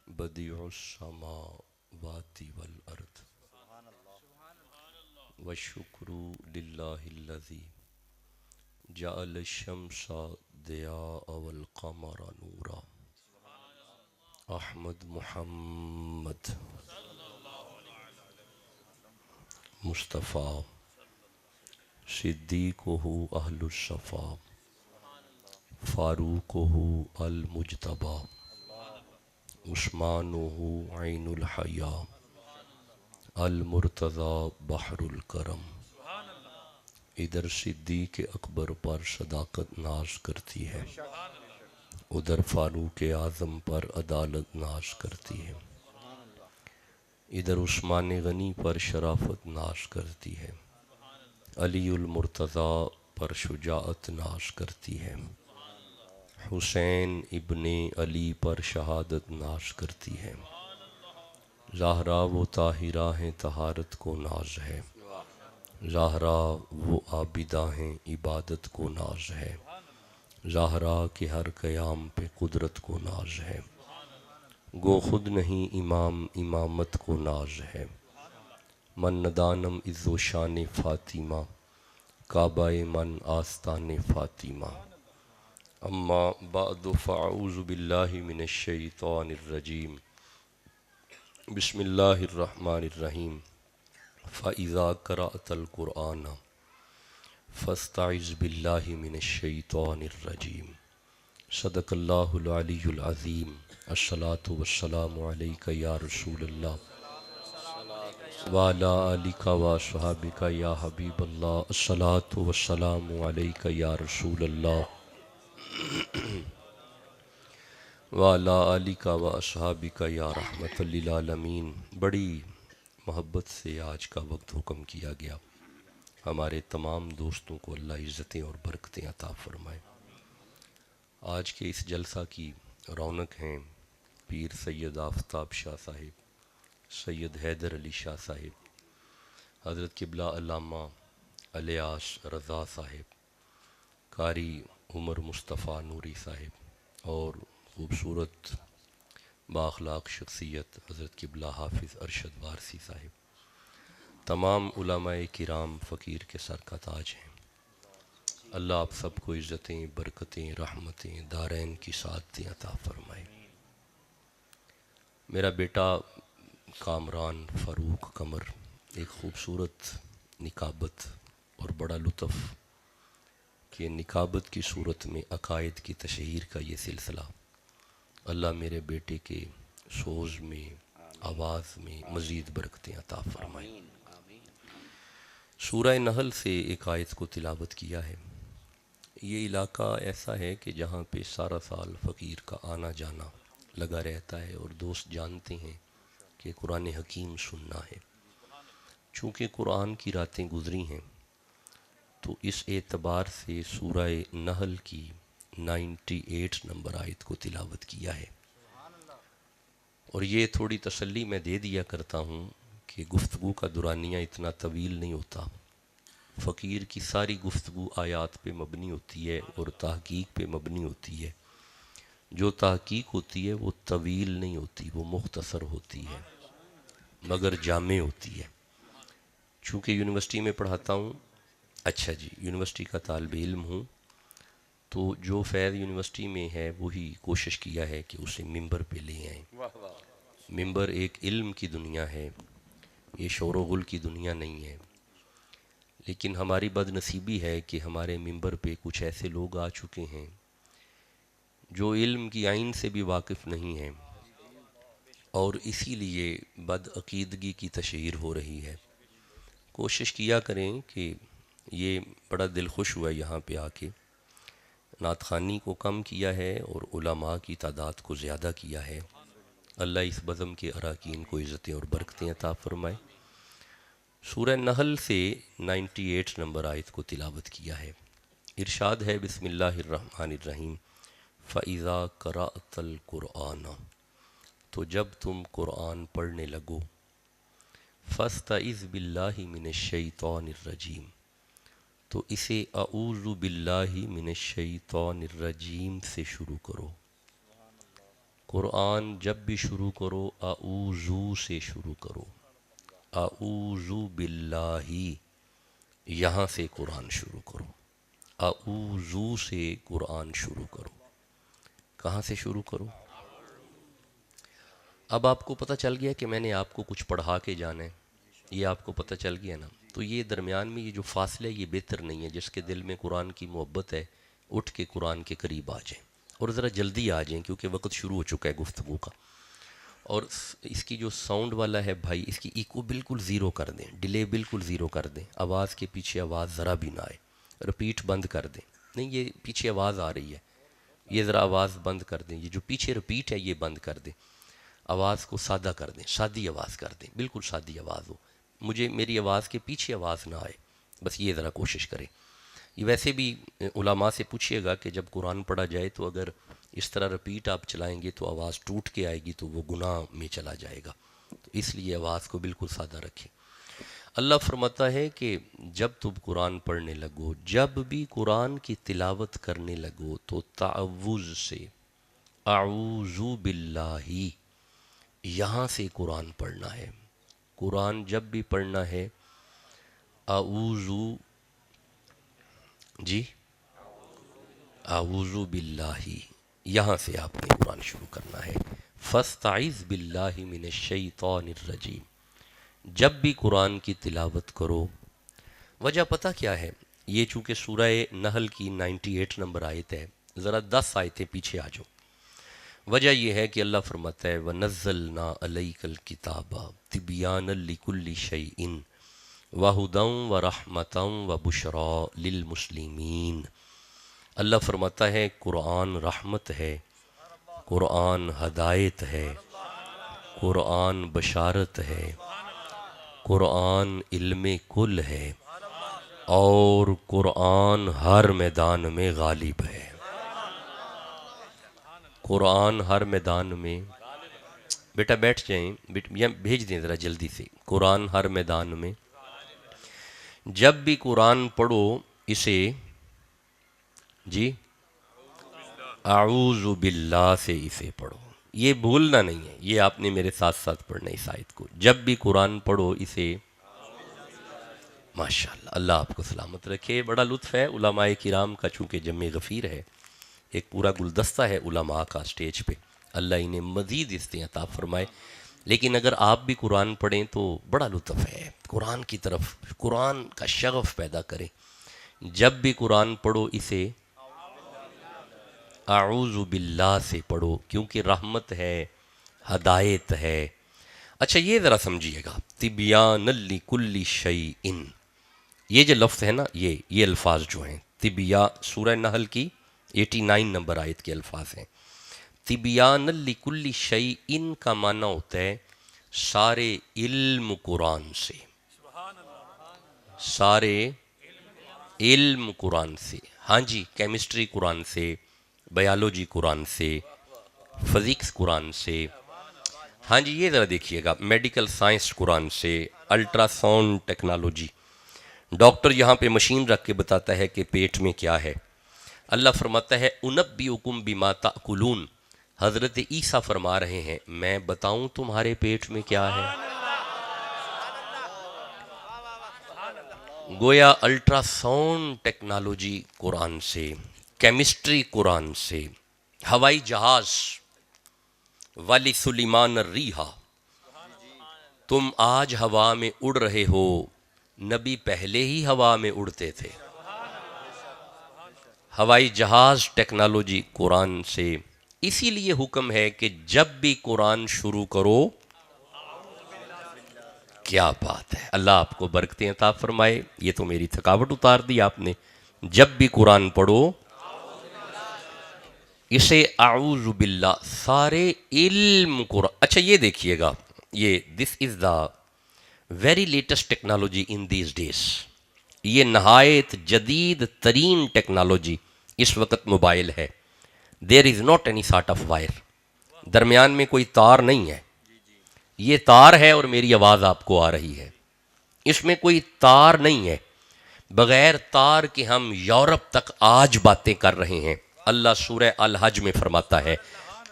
Badie السماوات والارض والشکر للہ الذی جعل الشمس ضیاء والقمر نورا احمد محمد مصطفیٰ صدیقہ اہل الصفا فاروقہ المجتبی عثمانہ عین الحیا المرتضی بحر الکرم۔ ادھر صدیق اکبر پر صداقت ناز کرتی ہے، ادھر فاروق اعظم پر عدالت ناز کرتی ہے، ادھر عثمان غنی پر شرافت ناز کرتی ہے، علی المرتضی پر شجاعت ناز کرتی ہے، حسین ابن علی پر شہادت ناز کرتی ہے، زہرا و طاہرہ ہیں طہارت کو ناز ہے، زہرا وہ عابدہ ہیں عبادت کو ناز ہے، زہرا کے ہر قیام پہ قدرت کو ناز ہے، گو خود نہیں امام امامت کو ناز ہے، من ندانم عز و شان فاطمہ کعبہ من آستان فاطمہ۔ اما بعد فاعوذ باللہ من الشیطان الرجیم، بسم اللہ الرحمن الرحیم۔ فَإِذَا قَرَأْتَ الْقُرْآنَ فَاسْتَعِذْ بِاللَّهِ مِنَ الشَّيْطَانِ الرَّجِيمِ۔ صدق اللہ العلی العظیم۔ الصلاۃ والسلام علیک یا رسول اللہ وعلی آلک واصحابک یا حبیب اللہ۔ الصلاۃ والسلام علیک یا رسول اللہ وعلی آلک واصحابک یا رحمت للعالمین۔ بڑی محبت سے آج کا وقت حکم کیا گیا، ہمارے تمام دوستوں کو اللہ عزتیں اور برکتیں عطا فرمائے۔ آج کے اس جلسہ کی رونق ہیں پیر سید آفتاب شاہ صاحب، سید حیدر علی شاہ صاحب، حضرت قبلہ علامہ الیاس رضا صاحب، قاری عمر مصطفیٰ نوری صاحب، اور خوبصورت بااخلاق شخصیت حضرت قبلہ حافظ ارشد وارثی صاحب۔ تمام علماء کرام فقیر کے سر کا تاج ہیں۔ اللہ آپ سب کو عزتیں، برکتیں، رحمتیں، دارین کی سعادتیں عطا فرمائے۔ میرا بیٹا کامران فاروق قمر ایک خوبصورت نکابت اور بڑا لطف کہ نکابت کی صورت میں عقائد کی تشہیر کا یہ سلسلہ، اللہ میرے بیٹے کے سوز میں، آواز میں مزید برکتیں عطا فرمائے۔ سورہ نحل سے ایک آیت کو تلاوت کیا ہے۔ یہ علاقہ ایسا ہے کہ جہاں پہ سارا سال فقیر کا آنا جانا لگا رہتا ہے، اور دوست جانتے ہیں کہ قرآن حکیم سننا ہے۔ چونکہ قرآن کی راتیں گزری ہیں تو اس اعتبار سے سورہ نحل کی 98 نمبر آیت کو تلاوت کیا ہے، اور یہ تھوڑی تسلی میں دے دیا کرتا ہوں کہ گفتگو کا دورانیہ اتنا طویل نہیں ہوتا۔ فقیر کی ساری گفتگو آیات پہ مبنی ہوتی ہے اور تحقیق پہ مبنی ہوتی ہے۔ جو تحقیق ہوتی ہے وہ طویل نہیں ہوتی، وہ مختصر ہوتی ہے مگر جامع ہوتی ہے۔ چونکہ یونیورسٹی میں پڑھاتا ہوں، اچھا جی، یونیورسٹی کا طالب علم ہوں، تو جو فیض یونیورسٹی میں ہے وہی کوشش کیا ہے کہ اسے ممبر پہ لے آئیں۔ ممبر ایک علم کی دنیا ہے، یہ شور و غل کی دنیا نہیں ہے۔ لیکن ہماری بد نصیبی ہے کہ ہمارے ممبر پہ کچھ ایسے لوگ آ چکے ہیں جو علم کی آئین سے بھی واقف نہیں ہیں، اور اسی لیے بد عقیدگی کی تشہیر ہو رہی ہے۔ کوشش کیا کریں کہ یہ بڑا دل خوش ہوا یہاں پہ آ کے، نعت خوانی کو کم کیا ہے اور علماء کی تعداد کو زیادہ کیا ہے۔ اللہ اس بزم کے اراکین کو عزتیں اور برکتیں عطا فرمائے۔ سورہ نحل سے 98 نمبر آیت کو تلاوت کیا ہے۔ ارشاد ہے، بسم اللہ الرحمن الرحیم۔ فَإِذَا قَرَأْتَ الْقُرْآنَ، تو جب تم قرآن پڑھنے لگو، فَاسْتَعِذْ بِاللَّهِ مِنَ الشَّيْطَانِ الرَّجِيمِ، تو اسے اعوذ باللہ من الشیطان الرجیم سے شروع کرو۔ قرآن جب بھی شروع کرو اعوذو سے شروع کرو، اعوذ باللہ، یہاں سے قرآن شروع کرو، اعوذ سے قرآن شروع کرو۔ کہاں سے شروع کرو؟ اب آپ کو پتہ چل گیا کہ میں نے آپ کو کچھ پڑھا کے جانا ہے، یہ آپ کو پتہ چل گیا نا، تو یہ درمیان میں یہ جو فاصلہ ہے یہ بہتر نہیں ہے۔ جس کے دل میں قرآن کی محبت ہے اٹھ کے قرآن کے قریب آ جائیں، اور ذرا جلدی آ جائیں کیونکہ وقت شروع ہو چکا ہے گفتگو کا۔ اور اس کی جو ساؤنڈ والا ہے بھائی، اس کی ایکو بالکل زیرو کر دیں، ڈیلے بالکل زیرو کر دیں، آواز کے پیچھے آواز ذرا بھی نہ آئے، رپیٹ بند کر دیں۔ نہیں، یہ پیچھے آواز آ رہی ہے، یہ ذرا آواز بند کر دیں، یہ جو پیچھے رپیٹ ہے یہ بند کر دیں، آواز کو سادہ کر دیں، سادی آواز کر دیں، بالکل سادی آواز ہو، مجھے میری آواز کے پیچھے آواز نہ آئے، بس یہ ذرا کوشش کریں۔ یہ ویسے بھی علماء سے پوچھیے گا کہ جب قرآن پڑھا جائے تو اگر اس طرح رپیٹ آپ چلائیں گے تو آواز ٹوٹ کے آئے گی تو وہ گناہ میں چلا جائے گا، تو اس لیے آواز کو بالکل سادہ رکھیں۔ اللہ فرماتا ہے کہ جب تم قرآن پڑھنے لگو، جب بھی قرآن کی تلاوت کرنے لگو تو تعوذ سے، اعوذ باللہ، یہاں سے قرآن پڑھنا ہے۔ قرآن جب بھی پڑھنا ہے اعوذ، جی اعوذ باللہ، یہاں سے آپ نے قرآن شروع کرنا ہے۔ فاستعذ باللہ من الشیطان الرجیم، جب بھی قرآن کی تلاوت کرو۔ وجہ پتہ کیا ہے؟ یہ چونکہ سورہ نحل کی 98 نمبر آیت ہے، ذرا 10 آیتیں پیچھے آ جاؤ۔ وجہ یہ ہے کہ اللہ فرماتا ہے وَنَزَّلْنَا عَلَيْكَ الْكِتَابَ تِبْيَانًا لِكُلِّ شَيْءٍ وَهُدًى وَرَحْمَةً وَبُشْرَى لِلْمُسْلِمِينَ۔ اللہ فرماتا ہے قرآن رحمت ہے، قرآن ہدایت ہے، قرآن بشارت ہے، قرآن علم کل ہے، اور قرآن ہر میدان میں غالب ہے۔ قرآن ہر میدان میں، بیٹا بیٹھ جائیں، یا بھیج دیں ذرا جلدی سے۔ قرآن ہر میدان میں، جب بھی قرآن پڑھو اسے، جی اعوذ باللہ سے اسے پڑھو، یہ بھولنا نہیں ہے، یہ آپ نے میرے ساتھ ساتھ پڑھنا اس آیت کو۔ جب بھی قرآن پڑھو اسے، ماشاءاللہ، اللہ آپ کو سلامت رکھے۔ بڑا لطف ہے علماء کرام کا، چونکہ جمع غفیر ہے، ایک پورا گلدستہ ہے علماء کا اسٹیج پہ، اللہ انہیں مزید استعطا فرمائے۔ لیکن اگر آپ بھی قرآن پڑھیں تو بڑا لطف ہے، قرآن کی طرف قرآن کا شغف پیدا کریں۔ جب بھی قرآن پڑھو اسے اعوذ باللہ سے پڑھو، کیونکہ رحمت ہے، ہدایت ہے۔ اچھا یہ ذرا سمجھیے گا، تبیان لکل شیء، یہ جو لفظ ہے نا، یہ الفاظ جو ہیں طبیہ، سورہ نحل کی 89 نمبر آیت کے الفاظ ہیں۔ طبیان لکل شیء کا معنی ہوتا ہے سارے علم قرآن سے، سارے علم قرآن سے، ہاں جی، کیمسٹری قرآن سے، بایولوجی قرآن سے، فزکس قرآن سے، ہاں جی یہ ذرا دیکھیے گا، میڈیکل سائنس قرآن سے، الٹرا ساؤنڈ ٹیکنالوجی، ڈاکٹر یہاں پہ مشین رکھ کے بتاتا ہے کہ پیٹ میں کیا ہے۔ اللہ فرماتا ہے انبئکم بما تأکلون، حضرت عیسیٰ فرما رہے ہیں میں بتاؤں تمہارے پیٹ میں کیا ہے۔ گویا الٹرا ساؤنڈ ٹیکنالوجی قرآن سے، کیمسٹری قرآن سے، ہوائی جہاز، ولی سلیمان الریحہ، تم آج ہوا میں اڑ رہے ہو، نبی پہلے ہی ہوا میں اڑتے تھے۔ ہوائی جہاز ٹیکنالوجی قرآن سے، اسی لیے حکم ہے کہ جب بھی قرآن شروع کرو، کیا بات ہے، اللہ آپ کو برکتیں عطا فرمائے۔ یہ تو میری تھکاوٹ اتار دی آپ نے۔ جب بھی قرآن پڑھو اسے اعوذ باللہ، سارے علم قرآن۔ اچھا یہ دیکھیے گا، یہ this is the very latest technology in these days, یہ نہایت جدید ترین ٹیکنالوجی اس وقت موبائل ہے۔ There is not any sort of wire, درمیان میں کوئی تار نہیں ہے، یہ تار ہے اور میری آواز آپ کو آ رہی ہے، اس میں کوئی تار نہیں ہے۔ بغیر تار کے ہم یورپ تک آج باتیں کر رہے ہیں۔ اللہ سورہ الحج میں فرماتا ہے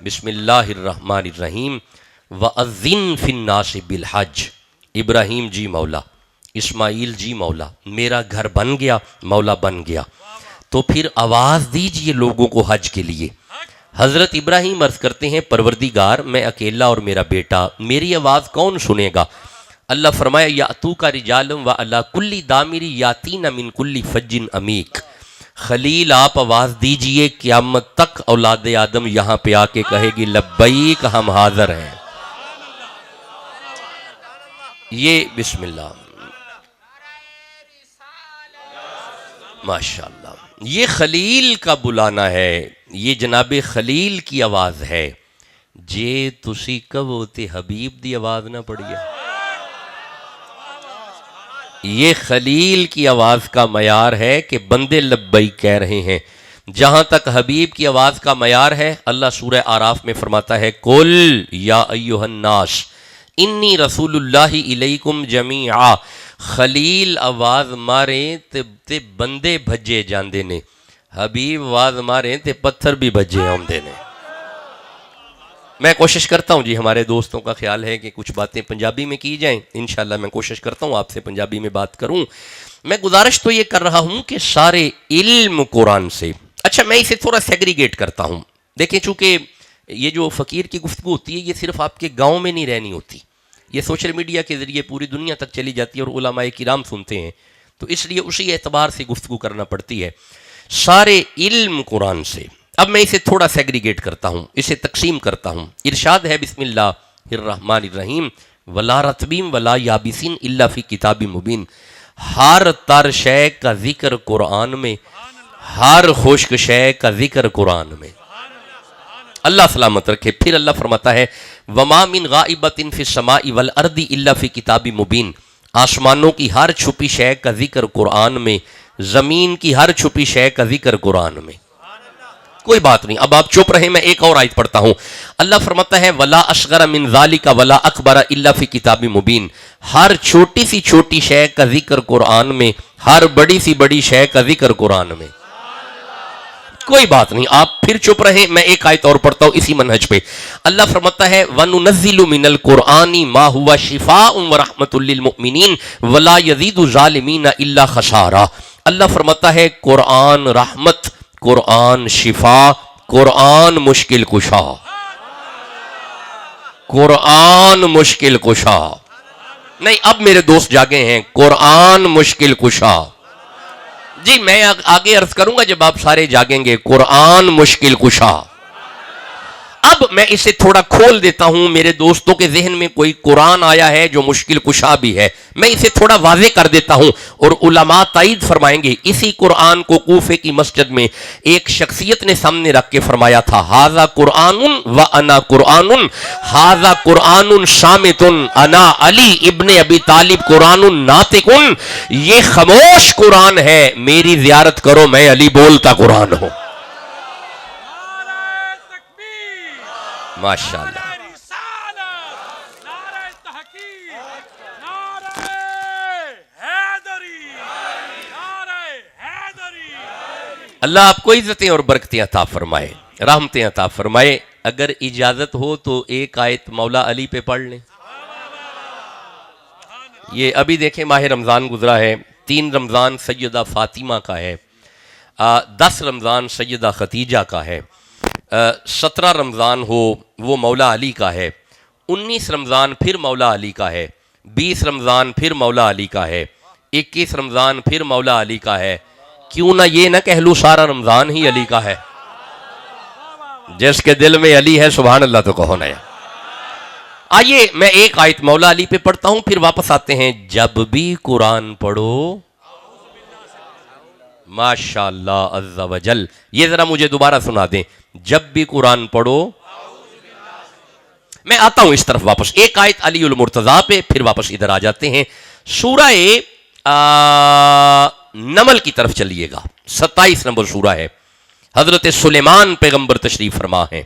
بسم اللہ الرحمن الرحیم وَأَذِّن فِي النَّاسِ بِالْحَجِّ، ابراہیم جی مولا، اسماعیل جی مولا، میرا گھر بن گیا، مولا بن گیا، تو پھر آواز دیجئے لوگوں کو حج کے لیے۔ حضرت ابراہیم عرض کرتے ہیں پروردگار میں اکیلا اور میرا بیٹا، میری آواز کون سنے گا؟ اللہ فرمایا یاتوک رجالم وعلی کل دامر یاتین من کل فج عمیق، خلیل آپ آواز دیجئے، قیامت تک اولاد آدم یہاں پہ آ کے کہے گی لبیک ہم حاضر ہیں۔ یہ بسم اللہ ماشاءاللہ، یہ خلیل کا بلانا ہے، یہ جناب خلیل کی آواز ہے، جے تسی کہو تے حبیب دی آواز نہ پڑیے۔ یہ خلیل کی آواز کا معیار ہے کہ بندے لبیک کہہ رہے ہیں۔ جہاں تک حبیب کی آواز کا معیار ہے، اللہ سورہ اعراف میں فرماتا ہے قل یا ایھا الناس انی رسول اللہ الیکم جمیعا، خلیل آواز ماریں تے بندے بھجے جاندے نے، حبیب آواز ماریں تے پتھر بھی بھجے آندے نے۔ میں کوشش کرتا ہوں جی، ہمارے دوستوں کا خیال ہے کہ کچھ باتیں پنجابی میں کی جائیں، انشاءاللہ میں کوشش کرتا ہوں آپ سے پنجابی میں بات کروں۔ میں گزارش تو یہ کر رہا ہوں کہ سارے علم قرآن سے، اچھا میں اسے تھوڑا سیگریگیٹ کرتا ہوں۔ دیکھیں چونکہ یہ جو فقیر کی گفتگو ہوتی ہے یہ صرف آپ کے گاؤں میں نہیں رہنی ہوتی، یہ سوشل میڈیا کے ذریعے پوری دنیا تک چلی جاتی ہے اور علماء کرام سنتے ہیں، تو اس لیے اسی اعتبار سے گفتگو کرنا پڑتی ہے۔ سارے علم قرآن سے، اب میں اسے تھوڑا سیگریگیٹ کرتا ہوں، اسے تقسیم کرتا ہوں۔ ارشاد ہے بسم اللہ الرحمن الرحیم ولا رتبین ولا یابسین الا فی کتاب مبین، ہر تر شے کا ذکر قرآن میں، ہر خشک شے کا ذکر قرآن میں۔ اللہ سلامت رکھے۔ پھر اللہ فرماتا ہے وما من غائبۃ فی السماء والارض الا فی کتاب مبین، آسمانوں کی ہر چھپی شے کا ذکر قرآن میں، زمین کی ہر چھپی شے کا ذکر قرآن میں۔ کوئی بات نہیں، اب آپ چپ رہے، میں ایک اور آیت پڑھتا ہوں۔ اللہ فرماتا ہے ولا اصغر من ذالک ولا اکبر الا فی کتاب مبین، ہر چھوٹی سی چھوٹی شے کا ذکر قرآن میں، ہر بڑی سی بڑی شے کا ذکر قرآن میں۔ کوئی بات نہیں، آپ پھر چپ رہے، میں ایک آیت اور پڑھتا ہوں اسی منہج پہ۔ اللہ فرماتا ہے وَنُنَزِّلُ مِنَ الْقُرْآنِ مَا هُوَ شِفَاءٌ وَرَحْمَةٌ لِّلْمُؤْمِنِينَ وَلَا يَزِيدُ الظَّالِمِينَ إِلَّا خَسَارًا، اللہ فرماتا ہے قرآن رحمت، قرآن شفا، قرآن مشکل کشا، قرآن مشکل کشا۔ نہیں اب میرے دوست جاگے ہیں، قرآن مشکل کشا۔ جی میں آگے عرض کروں گا جب آپ سارے جاگیں گے، قرآن مشکل کشا۔ اب میں اسے تھوڑا کھول دیتا ہوں، میرے دوستوں کے ذہن میں کوئی قرآن آیا ہے جو مشکل کشا بھی ہے، میں اسے تھوڑا واضح کر دیتا ہوں اور علماء تائید فرمائیں گے۔ اسی قرآن کو کوفے کی مسجد میں ایک شخصیت نے سامنے رکھ کے فرمایا تھا ھذا قرآن وانا قرآن، ھذا قرآن صامت انا علی ابن ابی طالب قرآن ناطق، یہ خاموش قرآن ہے، میری زیارت کرو، میں علی بولتا قرآن ہوں۔ ماشاءاللہ اللہ آپ کو عزتیں اور برکتیں عطا فرمائے، رحمتیں عطا فرمائے۔ اگر اجازت ہو تو ایک آیت مولا علی پہ پڑھ لیں۔ یہ ابھی دیکھیں ماہ رمضان گزرا ہے، 3 رمضان سیدہ فاطمہ کا ہے، 10 رمضان سیدہ خدیجہ کا ہے، 17 رمضان ہو وہ مولا علی کا ہے، 19 رمضان پھر مولا علی کا ہے، 20 رمضان پھر مولا علی کا ہے، 21 رمضان پھر مولا علی کا ہے۔ کیوں نہ یہ نہ کہہ لوں سارا رمضان ہی علی کا ہے؟ جس کے دل میں علی ہے سبحان اللہ تو کہو نا۔ آئیے میں ایک آیت مولا علی پہ پڑھتا ہوں پھر واپس آتے ہیں۔ جب بھی قرآن پڑھو، ماشاءاللہ عز و جل، یہ ذرا مجھے دوبارہ سنا دیں، جب بھی قرآن پڑھو، میں آتا ہوں اس طرف واپس، ایک آیت علی المرتضیٰ پہ پھر واپس ادھر آ جاتے ہیں۔ سورہ نمل کی طرف چلیے گا، 27 نمبر سورہ ہے۔ حضرت سلیمان پیغمبر تشریف فرما ہیں،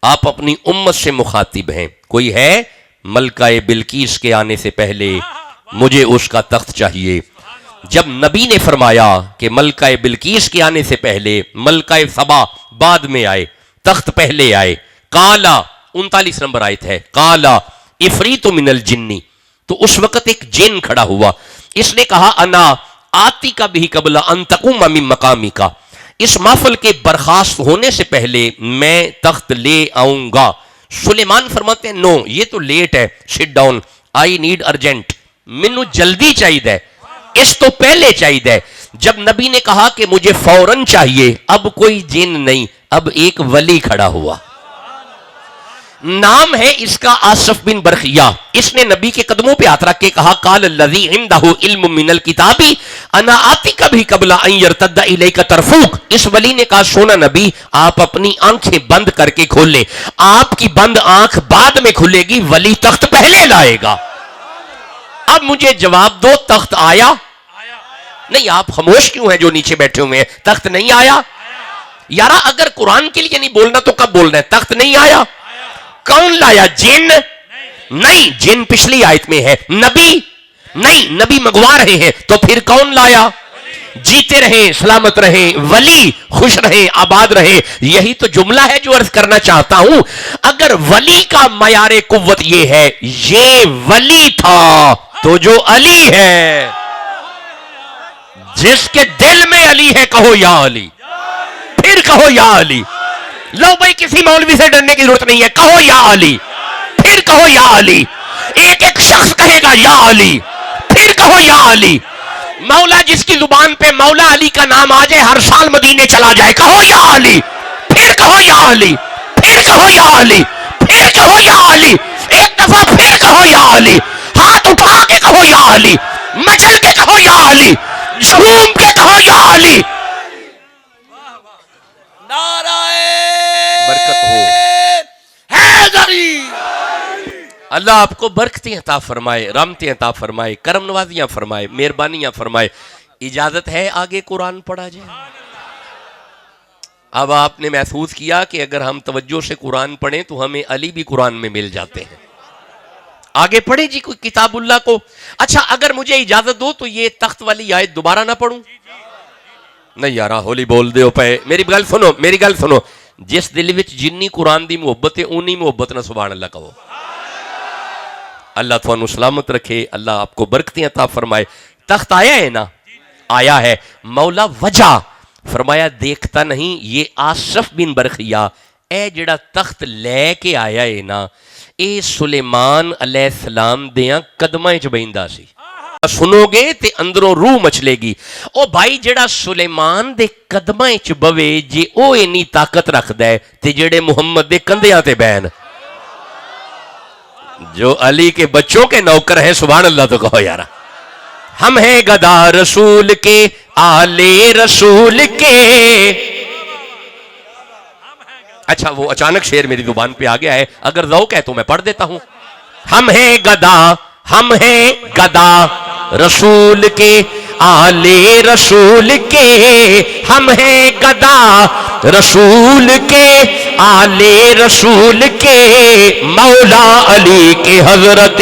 آپ اپنی امت سے مخاطب ہیں۔ کوئی ہے ملکہ بلقیس کے آنے سے پہلے مجھے اس کا تخت چاہیے؟ جب نبی نے فرمایا کہ ملکہ بلقیس کے آنے سے پہلے ملکہ سبا بعد میں آئے، تخت پہلے آئے، کالا 39 نمبر آیت ہے، کالا افریت من الجنی، تو اس وقت ایک جن کھڑا ہوا، اس نے کہا انا آتی کا بھی قبل ان تقوم من مقامی کا، اس محفل کے برخاست ہونے سے پہلے میں تخت لے آؤں گا۔ سلیمان فرماتے ہیں نو، یہ تو لیٹ ہے، sit down, I need urgent, منو جلدی چاہیے، اس تو پہلے چاہیے۔ جب نبی نے کہا کہ مجھے فوراً چاہیے، اب کوئی جن نہیں، اب ایک ولی کھڑا ہوا، نام ہے اس کا آصف بن برخیہ، اس نے نبی کے قدموں پہ ہاتھ رکھ کے کہا قال الذی عندہ علم من الکتاب انا آتیک بھی قبل ان یرتد الیک طرفک۔ اس ولی نے کہا سونا نبی، آپ اپنی آنکھیں بند کر کے کھول لیں، آپ کی بند آنکھ بعد میں کھلے گی، ولی تخت پہلے لائے گا۔ اب مجھے جواب دو، تخت آیا؟ نہیں، آپ خاموش کیوں ہیں جو نیچے بیٹھے ہوئے ہیں؟ تخت نہیں آیا؟ یارا اگر قرآن کے لیے نہیں بولنا تو کب بولنا ہے؟ تخت نہیں آیا، کون لایا؟ جن نہیں، جن پچھلی آیت میں ہے، نبی نہیں، نبی منگوا رہے ہیں، تو پھر کون لایا؟ جیتے رہیں، سلامت رہیں، ولی خوش رہیں، آباد رہیں، یہی تو جملہ ہے جو عرض کرنا چاہتا ہوں۔ اگر ولی کا معیار قوت یہ ہے، یہ ولی تھا تو جو علی ہے، جس کے دل میں علی ہے، کہو یا علی، پھر کہو یا علی۔ لو بھائی، کسی مولوی سے ڈرنے کی ضرورت نہیں ہے، کہو یا علی، پھر کہو یا علی۔ ایک ایک شخص کہے گا یا علی، پھر کہو یا علی۔ مولا جس کی زبان پہ مولا علی کا نام آ جائے، ہر سال مدینے چلا جائے، کہو یا علی، پھر کہو یا علی، پھر کہو یا علی، پھر کہو یا علی، ایک دفعہ پھر کہو یا علی، ہاتھ اٹھا کے کہو یا علی، مچل کے کہو یا علی، جھوم کے کہو یا علی۔ برکت ہو، اللہ آپ کو برکتیں عطا فرمائے، رحمتیں عطا فرمائے، کرم نوازیاں فرمائے، مہربانیاں فرمائے۔ اجازت ہے آگے قرآن پڑھا جائے؟ اب آپ نے محسوس کیا کہ اگر ہم توجہ سے قرآن پڑھیں تو ہمیں علی بھی قرآن میں مل جاتے ہیں۔ آگے پڑھیں جی کوئی کتاب اللہ کو۔ اچھا، اگر مجھے اجازت دو تو یہ تخت والی آیت دوبارہ نہ پڑھوں؟ نہیں یارا، ہولی بول دے پے، میری گل سنو، میری گل سنو، جس دل وچ جنی قرآن دی محبت ہے، اونی محبت نہ سبحان اللہ کہو۔ اللہ تھانوں سلامت رکھے، اللہ آپ کو برکتیں عطا فرمائے۔ تخت آیا ہے نا؟ آیا ہے۔ مولا وجہ فرمایا دیکھتا نہیں، یہ آصف بن برخیہ اے جڑا تخت لے کے آیا ہے نا، اے سلیمان علیہ السلام دیاں قدماں وچ بہندا سی۔ سنو گے تے اندروں روح مچلے گی۔ او بھائی جڑا سلیمان دے قدماں وچ بوے، جے او اینی طاقت رکھدا ہے تے جڑے محمد دے کندھیاں تے بہن، جو علی کے بچوں کے نوکر ہیں، سبحان اللہ تو کہو یارا۔ ہم ہیں گدا رسول کے، آلے رسول کے۔ اچھا، وہ اچانک شعر میری زبان پہ آ گیا ہے، اگر ذوق ہے تو میں پڑھ دیتا ہوں۔ ہم ہیں گدا، ہم ہیں گدا رسول کے، آلے رسول کے، ہم ہیں گدا رسول کے، آلے رسول کے، مولا علی کے، حضرت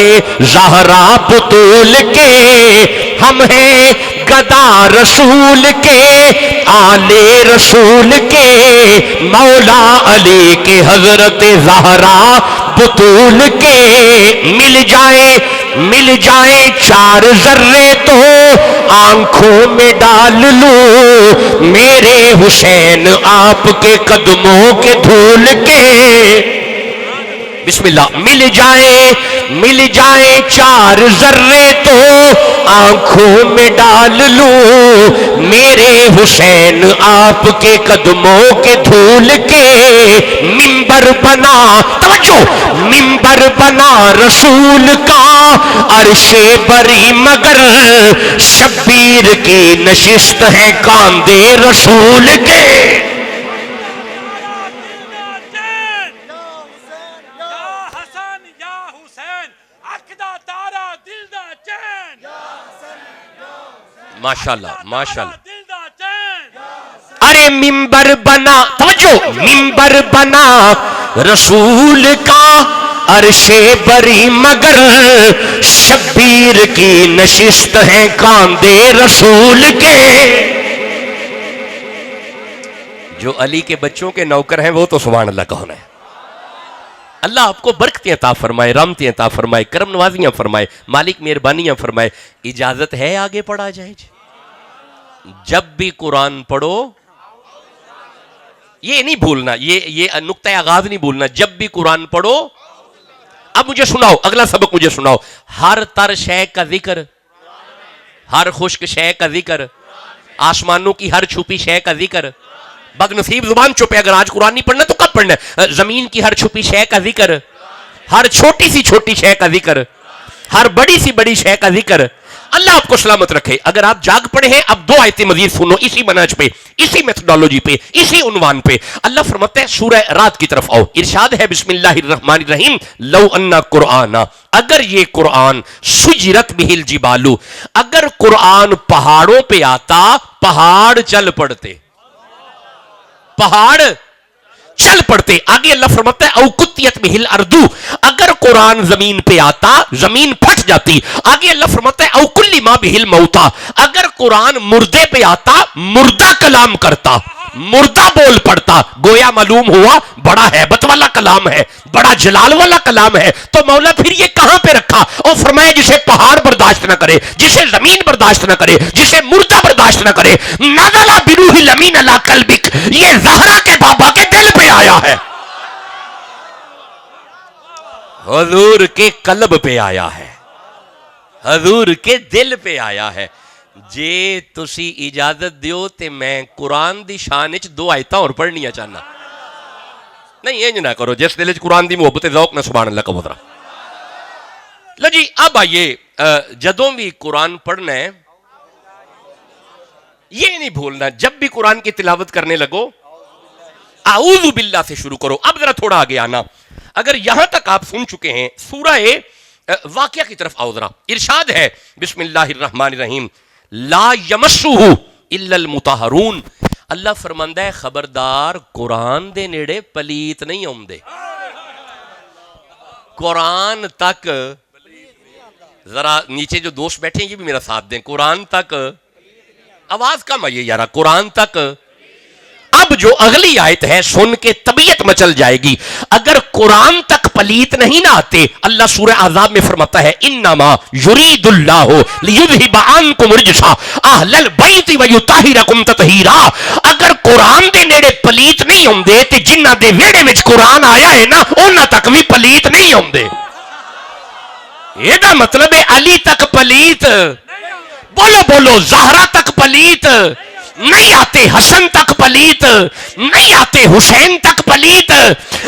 زہرا بطول کے، ہم ہیں گدا رسول کے، آلے رسول کے، مولا علی کے، حضرت زہرا بطول کے۔ مل جائیں چار ذرے تو آنکھوں میں ڈال لوں، میرے حسین آپ کے قدموں کے دھول کے۔ بسم اللہ۔ مل جائیں چار ذرے تو آنکھوں میں ڈال لوں، میرے حسین آپ کے قدموں کے دھول کے۔ منبر بنا، توجہ، منبر بنا رسول کا، عرش بری مگر شبیر کی نشست ہے کاندھے رسول کے۔ ماشاءاللہ ماشاءاللہ۔ ارے منبر بنا، توجہ، منبر بنا رسول کا، عرش بری مگر شبیر کی نشست ہے کاندھے رسول کے۔ جو علی کے بچوں کے نوکر ہیں وہ تو سبحان اللہ کون ہے؟ اللہ آپ کو برکتیں عطا فرمائے، رحمتیں عطا فرمائے، کرم نوازیاں فرمائے، مالک مہربانیاں فرمائے۔ اجازت ہے آگے پڑھا جائے جی؟ جب بھی قرآن پڑھو یہ نہیں بھولنا، یہ نقطہ آغاز نہیں بھولنا، جب بھی قرآن پڑھو۔ اب مجھے سناؤ، اگلا سبق مجھے سناؤ۔ ہر تر شے کا ذکر، ہر خشک شے کا ذکر، آسمانوں کی ہر چھپی شے کا ذکر۔ بد نصیب زبان چپے، اگر آج قرآن نہیں پڑھنا تو کب پڑھنا ہے؟ زمین کی ہر چھپی شے کا ذکر، ہر چھوٹی سی چھوٹی شے کا ذکر، ہر بڑی سی بڑی شے کا ذکر۔ اللہ آپ کو سلامت رکھے۔ اگر آپ جاگ پڑے ہیں، اب دو آیتیں مزید سنو، اسی منہج پہ، اسی میتھڈالوجی پہ، اسی عنوان پہ۔ اللہ فرماتا ہے، سورہ رات کی طرف آؤ، ارشاد ہے بسم اللہ الرحمن الرحیم، لو انا قرآن، اگر یہ قرآن سجرت بہ الجبال، اگر قرآن پہاڑوں پہ آتا پہاڑ چل پڑتے، پہاڑ چل پڑتے۔ آگے اللہ فرماتا ہے او قطعت بہ الارض، اگر قرآن زمین پہ آتا زمین پھٹ جاتی۔ آگے اللہ فرماتا ہے او کلم بہ الموتى، اگر قرآن مردے پہ آتا مردہ کلام کرتا، مردہ بول پڑتا۔ گویا معلوم ہوا بڑا ہیبت والا کلام ہے، بڑا جلال والا کلام ہے، تو مولا پھر یہ کہاں پہ رکھا؟ اور فرمایا جسے پہاڑ برداشت نہ کرے، جسے زمین برداشت نہ کرے، جسے مردہ برداشت نہ کرے، نزل بروح الامین علی قلبک، یہ زہرا کے بابا کے دل پہ آیا ہے، حضور کے قلب پہ آیا ہے، حضور کے دل پہ آیا ہے۔ جے تسی اجازت دیو تے میں قرآن دی شان وچ دو آیتاں اور پڑھنیاں چاہنا۔ نہیں انج نہ کرو، جس دل وچ قرآن دی محبت ذوق نہ سبحان اللہ کہو ذرا۔ لو جی اب آئیے، جدوں بھی قرآن پڑھنا ہے یہ نہیں بھولنا، جب بھی قرآن کی تلاوت کرنے لگو اعوذ باللہ سے شروع کرو۔ اب ذرا تھوڑا آگے آنا، اگر یہاں تک آپ سن چکے ہیں، سورہ واقعہ کی طرف آؤ ذرا۔ ارشاد ہے بسم اللہ الرحمن الرحیم، لا یمسہ الا المطہرون، اللہ فرماندا ہے خبردار قرآن دے نیڑے پلیت نہیں ہوندے، قرآن تک، ذرا نیچے جو دوست بیٹھے ہیں یہ بھی میرا ساتھ دیں، قرآن تک، آواز کم آئیے یارا، قرآن تک۔ اب جو اگلی آیت ہے سن کے طبیعت مچل جائے گی، اگر قرآن تک پلیت نہیں نہ آتے، اللہ سورہ احزاب میں فرماتا ہے انما یرید اللہ لیذھب عنکم الرجس اہل البیت ویطہرکم تطہیرا، اگر قرآن دے نیڑے پلیت نہیں ہوندے تے جنہاں دے ویڑے وچ قرآن آیا ہے نا انہاں تک بھی پلیت نہیں ہوندے۔ یہ دا مطلب ہے علی تک پلیت، بولو بولو، زہرا تک پلیت نہیں آتے، حسن تک پلیت نہیں آتے، حسین تک پلیت۔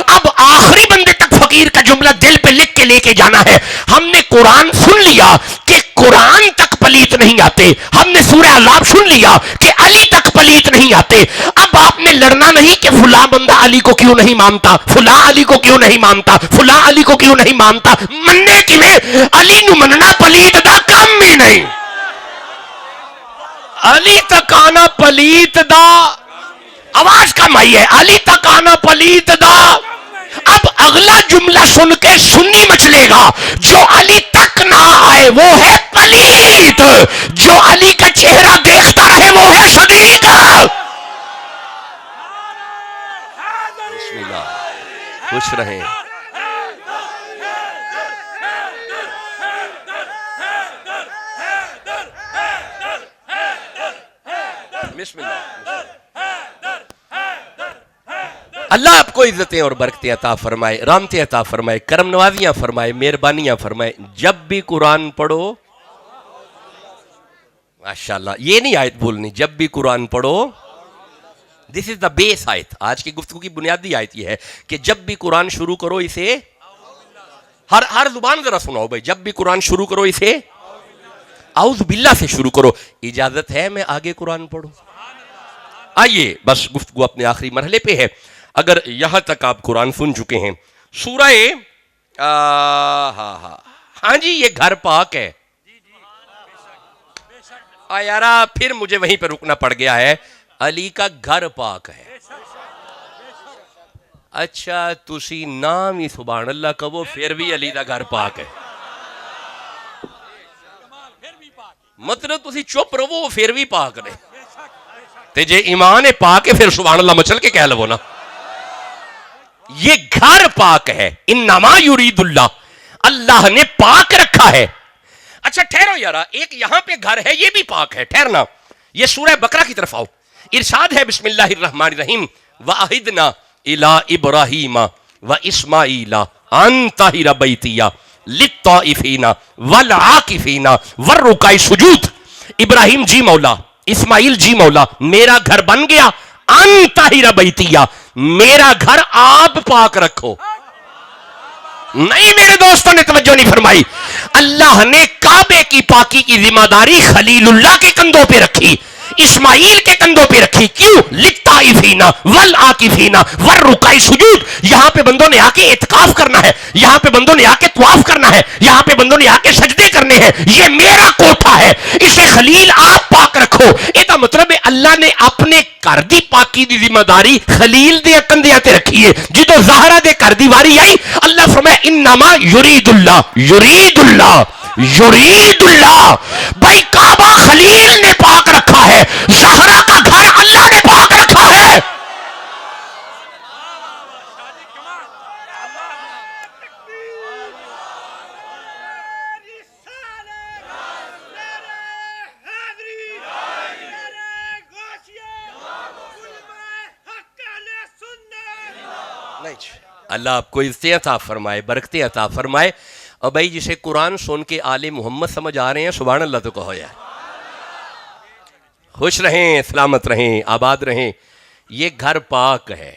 اب آخری بندے تک فقیر کا جملہ دل پہ لکھ کے لے کے جانا ہے۔ ہم نے قرآن سن لیا کہ قرآن تک پلیت نہیں آتے، ہم نے سورہ احزاب سن لیا کہ علی تک پلیت نہیں آتے۔ اب آپ نے لڑنا نہیں کہ فلاں بندہ علی کو کیوں نہیں مانتا، فلاں علی کو کیوں نہیں مانتا، فلاں علی کو کیوں نہیں مانتا، مننے کی میں علی نو مننا پلیت دا کم ہی نہیں، علی تک آنا پلیت دا، آواز کم آئی ہے، علی تک آنا پلیت دا۔ اب اگلا جملہ سن کے سنی مچلے گا، جو علی تک نہ آئے وہ ہے پلیت، جو علی کا چہرہ دیکھتا رہے وہ ہے صدیق۔ بسم اللہ، خوش رہیں۔ بسم اللہ۔ اللہ آپ کو عزتیں اور برکتیں عطا فرمائے، رحمتیں عطا فرمائے، کرم نوازیاں فرمائے، مہربانیاں فرمائے۔ جب بھی قرآن پڑھو، ماشاءاللہ یہ نہیں آیت بھولنی، جب بھی قرآن پڑھو، دس از دا بیس آیت۔ آج کی گفتگو کی بنیادی آیت یہ ہے کہ جب بھی قرآن شروع کرو اسے، ہر زبان ذرا سناؤ بھائی، جب بھی قرآن شروع کرو اسے اعوذ باللہ سے شروع کرو۔ اجازت ہے میں آگے قرآن پڑھوں؟ آئیے بس گفتگو اپنے آخری مرحلے پہ ہے۔ اگر یہاں تک آپ قرآن سن چکے ہیں، سورہ ہاں جی یہ گھر پاک ہے، یارا پھر مجھے وہیں پہ رکنا پڑ گیا ہے، علی کا گھر پاک ہے۔ اچھا تسی نام ہی سبحان اللہ کہو پھر بھی علی دا گھر پاک ہے، مطلب تسی چپ رہو پھر بھی پاک نے، تے جے ایمان ہے پاک ہے پھر سبحان اللہ مچل کے کہہ لو نا۔ یہ گھر پاک ہے. انما یرید اللہ, اللہ نے پاک رکھا ہے. اچھا ٹھہرو یارا, ایک یہاں پہ گھر ہے یہ بھی پاک ہے. ٹھہرنا, یہ سورہ بقرہ کی طرف آؤ. ارشاد ہے بسم اللہ الرحمن الرحیم, وَأَعِدْنَا إِلَىٰ إِبْرَاهِيمَ وَإِسْمَاعِيلَ أَن طَهِرَ بَيْتِيَ لِلطَّائِفِينَ وَالْعَاكِفِينَ وَالرُّكَعِ السُّجُودِ. ابراہیم جی مولا, اسماعیل جی مولا, میرا گھر بن گیا. ان طاہر بیتیہ, میرا گھر آپ پاک رکھو. نہیں میرے دوستوں نے توجہ نہیں فرمائی. اللہ نے کعبے کی پاکی کی ذمہ داری خلیل اللہ کے کندھوں پہ رکھی, اسماعیل کے کندھوں پہ رکھی. کیوں؟ للطائفین والعاکفین والرکع السجود. یہاں پہ بندوں نے آ کے اعتکاف کرنا ہے, یہاں پہ بندوں نے آ کے طواف کرنا ہے, یہاں پہ بندوں نے آ کے سجدے کرنے ہیں. یہ میرا کوٹھا ہے, اسے خلیل آپ پاک رکھو. یہ مطلب ہے اللہ نے اپنے گھر دی پاکی دی ذمہ داری خلیل دے کندھیاں تے رکھی ہے. جدو زہرا دے گھر دی واری آئی, اللہ فرمایا انما یرید اللہ, یرید اللہ, یرید اللہ. بھائی کعبہ خلیل نے پاک رکھا ہے, زہرا کا گھر اللہ نے پاک رکھا ہے. اللہ آپ کو عزتیں عطا فرمائے, برکتیں عطا فرمائے. اور بھائی جسے قرآن سن کے آل محمد سمجھ آ رہے ہیں, سبحان اللہ تو کہو یار. خوش رہیں, سلامت رہیں, آباد رہیں. یہ گھر پاک ہے.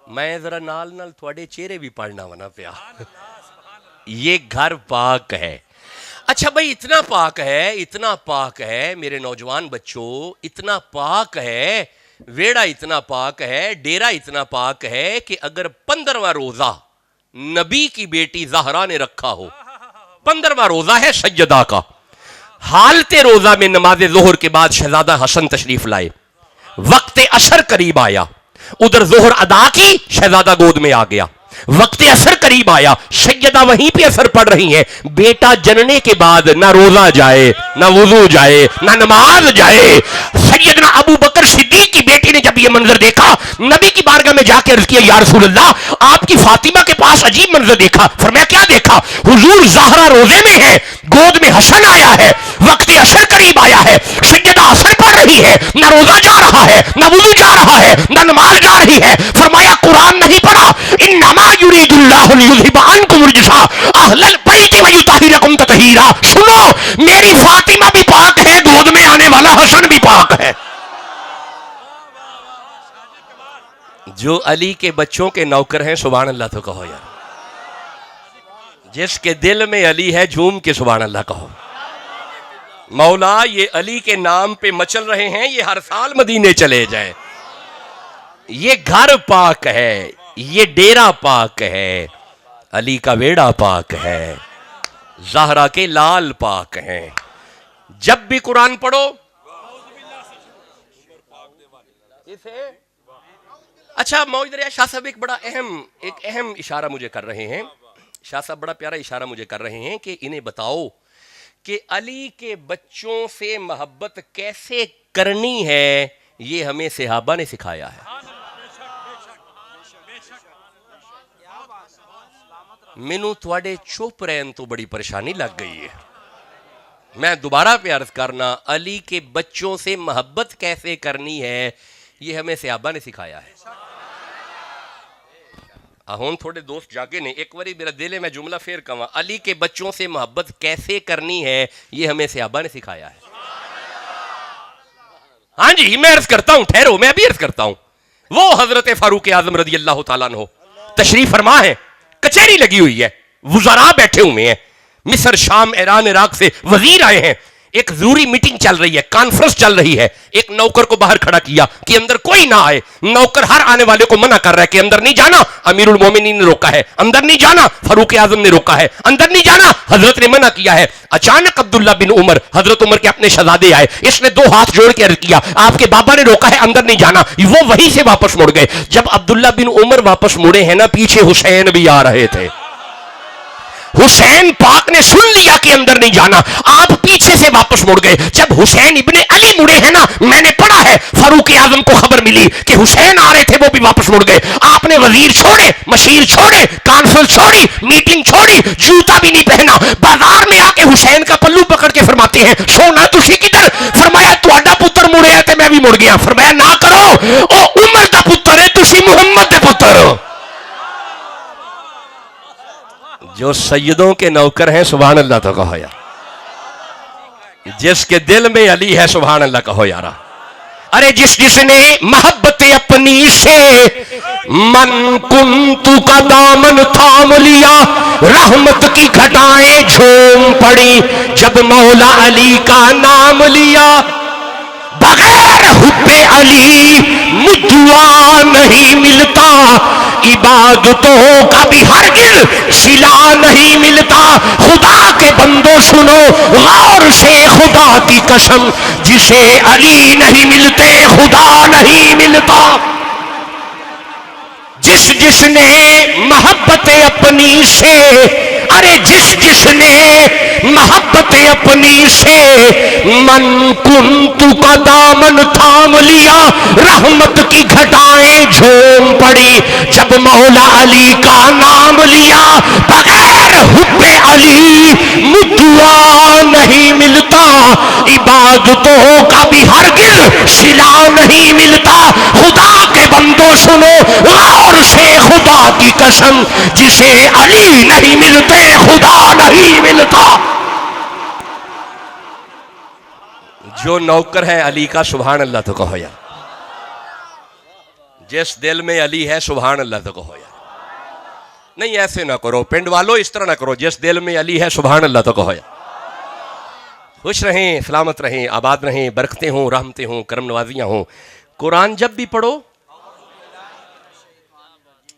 میں ذرا نال نال تھوڑے چہرے بھی پڑھنا ونا پیا. یہ گھر پاک ہے. اچھا بھائی اتنا پاک ہے, اتنا پاک ہے میرے نوجوان بچوں, اتنا پاک ہے, ویڑا اتنا پاک ہے, ڈیرا اتنا پاک ہے کہ اگر 15واں روزہ نبی کی بیٹی زہرا نے رکھا ہو, 15واں روزہ ہے سجدہ کا, حالت روزہ میں نماز ظہر کے بعد شہزادہ حسن تشریف لائے, وقت عصر قریب آیا, ادھر ظہر ادا کی, شہزادہ گود میں آ گیا, وقت عصر قریب آیا, سیدہ وہیں پہ عصر پڑھ رہی ہیں. بیٹا جننے کے بعد نہ روزہ جائے, نہ وضو جائے, نہ نماز جائے. سیدنا ابو بکر صدیق کی بیٹی نے جب یہ منظر دیکھا, نبی کی بارگاہ میں جا کے عرض کیا, یا رسول اللہ آپ کی فاطمہ کے پاس عجیب منظر دیکھا. فرمایا کیا دیکھا؟ حضور زہرا روزے میں ہے, گود میں حسن آیا ہے, وقت عصر قریب آیا ہے, سیدہ عصر پڑھ رہی ہے, نہ روزہ جا رہا ہے, نہ وضو جا رہا ہے, نہ نماز جا رہی ہے. فرمایا قرآن نہیں پڑھا, انما یرید اللہ لیذھب عنکم الرجس اہل البیت ویطہرکم تطہیرا. سنو, میری فاطمہ بھی پاک ہے, گود میں آنے والا حسن بھی پاک ہے. جو علی کے بچوں کے نوکر ہیں, سبحان اللہ تو کہو یار. جس کے دل میں علی ہے, جھوم کے سبحان اللہ کہو. مولا یہ علی کے نام پہ مچل رہے ہیں, یہ ہر سال مدینے چلے جائیں. یہ گھر پاک ہے, یہ ڈیرا پاک ہے, علی کا ویڑا پاک ہے, زہرا کے لال پاک ہیں. جب بھی قرآن پڑھو اچھا موجود رہا. شاہ صاحب ایک اہم اشارہ مجھے کر رہے ہیں, شاہ صاحب بڑا پیارا اشارہ مجھے کر رہے ہیں کہ انہیں بتاؤ کہ علی کے بچوں سے محبت کیسے کرنی ہے, یہ ہمیں صحابہ نے سکھایا ہے. مینوں تھوڑے چپ رہن تو بڑی پریشانی لگ گئی ہے. میں دوبارہ پہ عرض کرنا, علی کے بچوں سے محبت کیسے کرنی ہے, یہ ہمیں صحابہ نے سکھایا ہے. ہون تھوڑے دوست جاگے نے, ایک واری میرا دل ہے میں جملہ پھر کہاں, علی کے بچوں سے محبت کیسے کرنی ہے, یہ ہمیں صحابہ نے سکھایا ہے. ہاں جی میں عرض کرتا ہوں, ٹھہرو میں ابھی عرض کرتا ہوں. وہ حضرت فاروق اعظم رضی اللہ تعالیٰ عنہ تشریف فرما ہے, کچہری لگی ہوئی ہے, وزراء بیٹھے ہوئے ہیں, مصر, شام, ایران, عراق سے وزیر آئے ہیں, ایک ضروری میٹنگ چل رہی ہے, کانفرنس چل رہی ہے. ایک نوکر کو باہر کھڑا کیا کہ اندر کوئی نہ آئے. نوکر ہر آنے والے کو منع کر رہا ہے کہ اندر نہیں جانا. امیر المومنین نے روکا ہے, اندر نہیں جانا. فاروق اعظم نے روکا ہے, اندر نہیں جانا. حضرت نے منع کیا ہے. اچانک عبداللہ بن عمر, حضرت عمر کے اپنے شہزادے آئے, اس نے 2 ہاتھ جوڑ کے عرض کیا, آپ کے بابا نے روکا ہے, اندر نہیں جانا. وہ وہیں سے واپس مڑ گئے. جب عبداللہ بن عمر واپس مڑے ہیں نا, پیچھے حسین بھی آ رہے تھے. حسین پاک نے سن لیا کہ اندر نہیں جانا, آپ پیچھے سے واپس مڑ گئے. جب حسین ابن علی مڑے ہیں نا, میں نے پڑھا ہے فاروق اعظم کو خبر ملی کہ حسین آ رہے تھے, وہ بھی واپس مڑ گئے. آپ نے وزیر چھوڑے, مشیر چھوڑے, کانفرنس چھوڑی, میٹنگ چھوڑی, جوتا بھی نہیں پہنا, بازار میں آ کے حسین کا پلو پکڑ کے فرماتے ہیں سونا تسی کدھر؟ فرمایا تہاڈا پتر مڑیا تے میں بھی مڑ گیا. فرمایا نہ کرو, او عمر دا پتر ہے, تسی محمد دے پتر ہو. جو سیدوں کے نوکر ہیں سبحان اللہ تو کہو یار, جس کے دل میں علی ہے سبحان اللہ کہو یار. ارے جس نے محبت اپنی سے من کنتو کا دامن تھام لیا, رحمت کی گھٹائیں جھوم پڑی جب مولا علی کا نام لیا. بغیر حب علی دعا نہیں ملتا, عبادتوں کا بھی ہرگز صلہ نہیں ملتا. خدا کے بندوں سنو غور سے خدا کی قسم, جسے علی نہیں ملتے خدا نہیں ملتا. جس نے محبت اپنی سے, ارے جس نے محبت اپنی سے من کنتو کا دامن تھام لیا, رحمت کی گھٹائیں جھوم پڑی جب مولا علی کا نام لیا. بغیر حب علی دعا نہیں ملتا, عبادتوں کا بھی ہرگز صلہ نہیں ملتا. خدا کے بندوں سنو غور سے خدا کی قسم, جسے علی نہیں ملتے خدا نہیں ملتا. جو نوکر ہے علی کا سبحان اللہ تو کہو یار, جس دل میں علی ہے سبحان اللہ تو کہو یار. نہیں ایسے نہ کرو پنڈ والو, اس طرح نہ کرو, جس دل میں علی ہے سبحان اللہ تو کہو یار. خوش رہیں, سلامت رہیں, آباد رہیں, برکتیں ہوں, رحمتیں ہوں, کرم نوازیاں ہوں. قرآن جب بھی پڑھو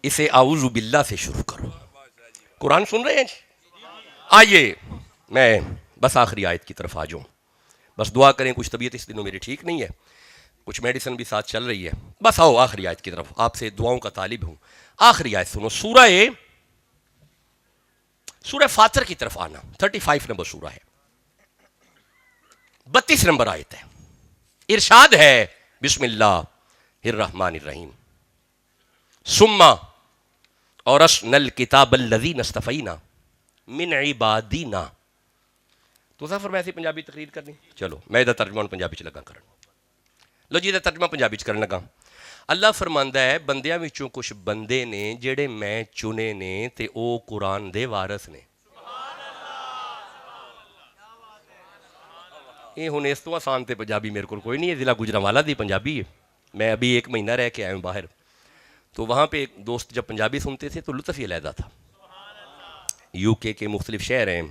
اسے اعوذ باللہ سے شروع کرو. قرآن سن رہے ہیں جی؟ آئیے میں بس آخری آیت کی طرف آ جاؤں. بس دعا کریں, کچھ طبیعت اس دنوں میری ٹھیک نہیں ہے, کچھ میڈیسن بھی ساتھ چل رہی ہے. بس آؤ آخری آیت کی طرف, آپ سے دعاؤں کا طالب ہوں. آخری آیت سنو, سورہ فاطر کی طرف آنا. 35 نمبر سورہ ہے, 32 نمبر آیت ہے. ارشاد ہے بسم اللہ الرحمن الرحیم, ثم اورثنا الکتاب الذین اصطفینا من عبادینا. تو سفر میں ایسی پنجابی تقریر کرنی, چلو میں ادھر ترجمہ پنجابی چ لگا کرن. لو جی ادھر ترجمہ پنجابی چ کرن لگا. اللہ فرماندا ہے بندیاں وچوں کچھ بندے نے جڑے میں چنے نے تے او قرآن دے وارث نے. یہ ہن اس تو آسان تے پنجابی میرے کو کوئی نہیں ہے, ضلع گوجرانوالا دی پنجابی ہے. میں ابھی 1 مہینہ رہ کے آیا ہوں باہر, تو وہاں پہ ایک دوست جب پنجابی سنتے تھے تو لطف ہی علیحدہ تھا. یو کے مختلف شہر ہیں,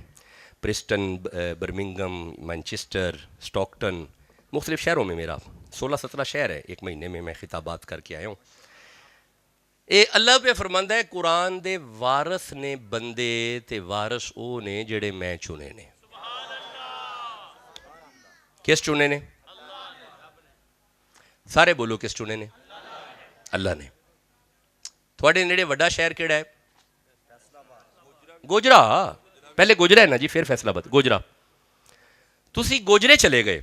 پرسٹن, برمنگم, مانچسٹر, اسٹاکٹن, مختلف شہروں میں میرا 16-17 شہر ہے. 1 مہینے میں خطابات کر کے آیا ہوں. اے اللہ پہ فرماندا ہے قرآن دے وارث نے بندے تے وارث او نے جڑے میں چنے نے. کس چنے نے؟ سارے بولو کس چنے نے؟ اللہ نے. تھوڑے نیڑے وڈا شہر کیڑا ہے؟ گوجرا. پہلے گوجرا ہے نا جی, پھر فیصل آباد. گوجرا تسی گوجرے چلے گئے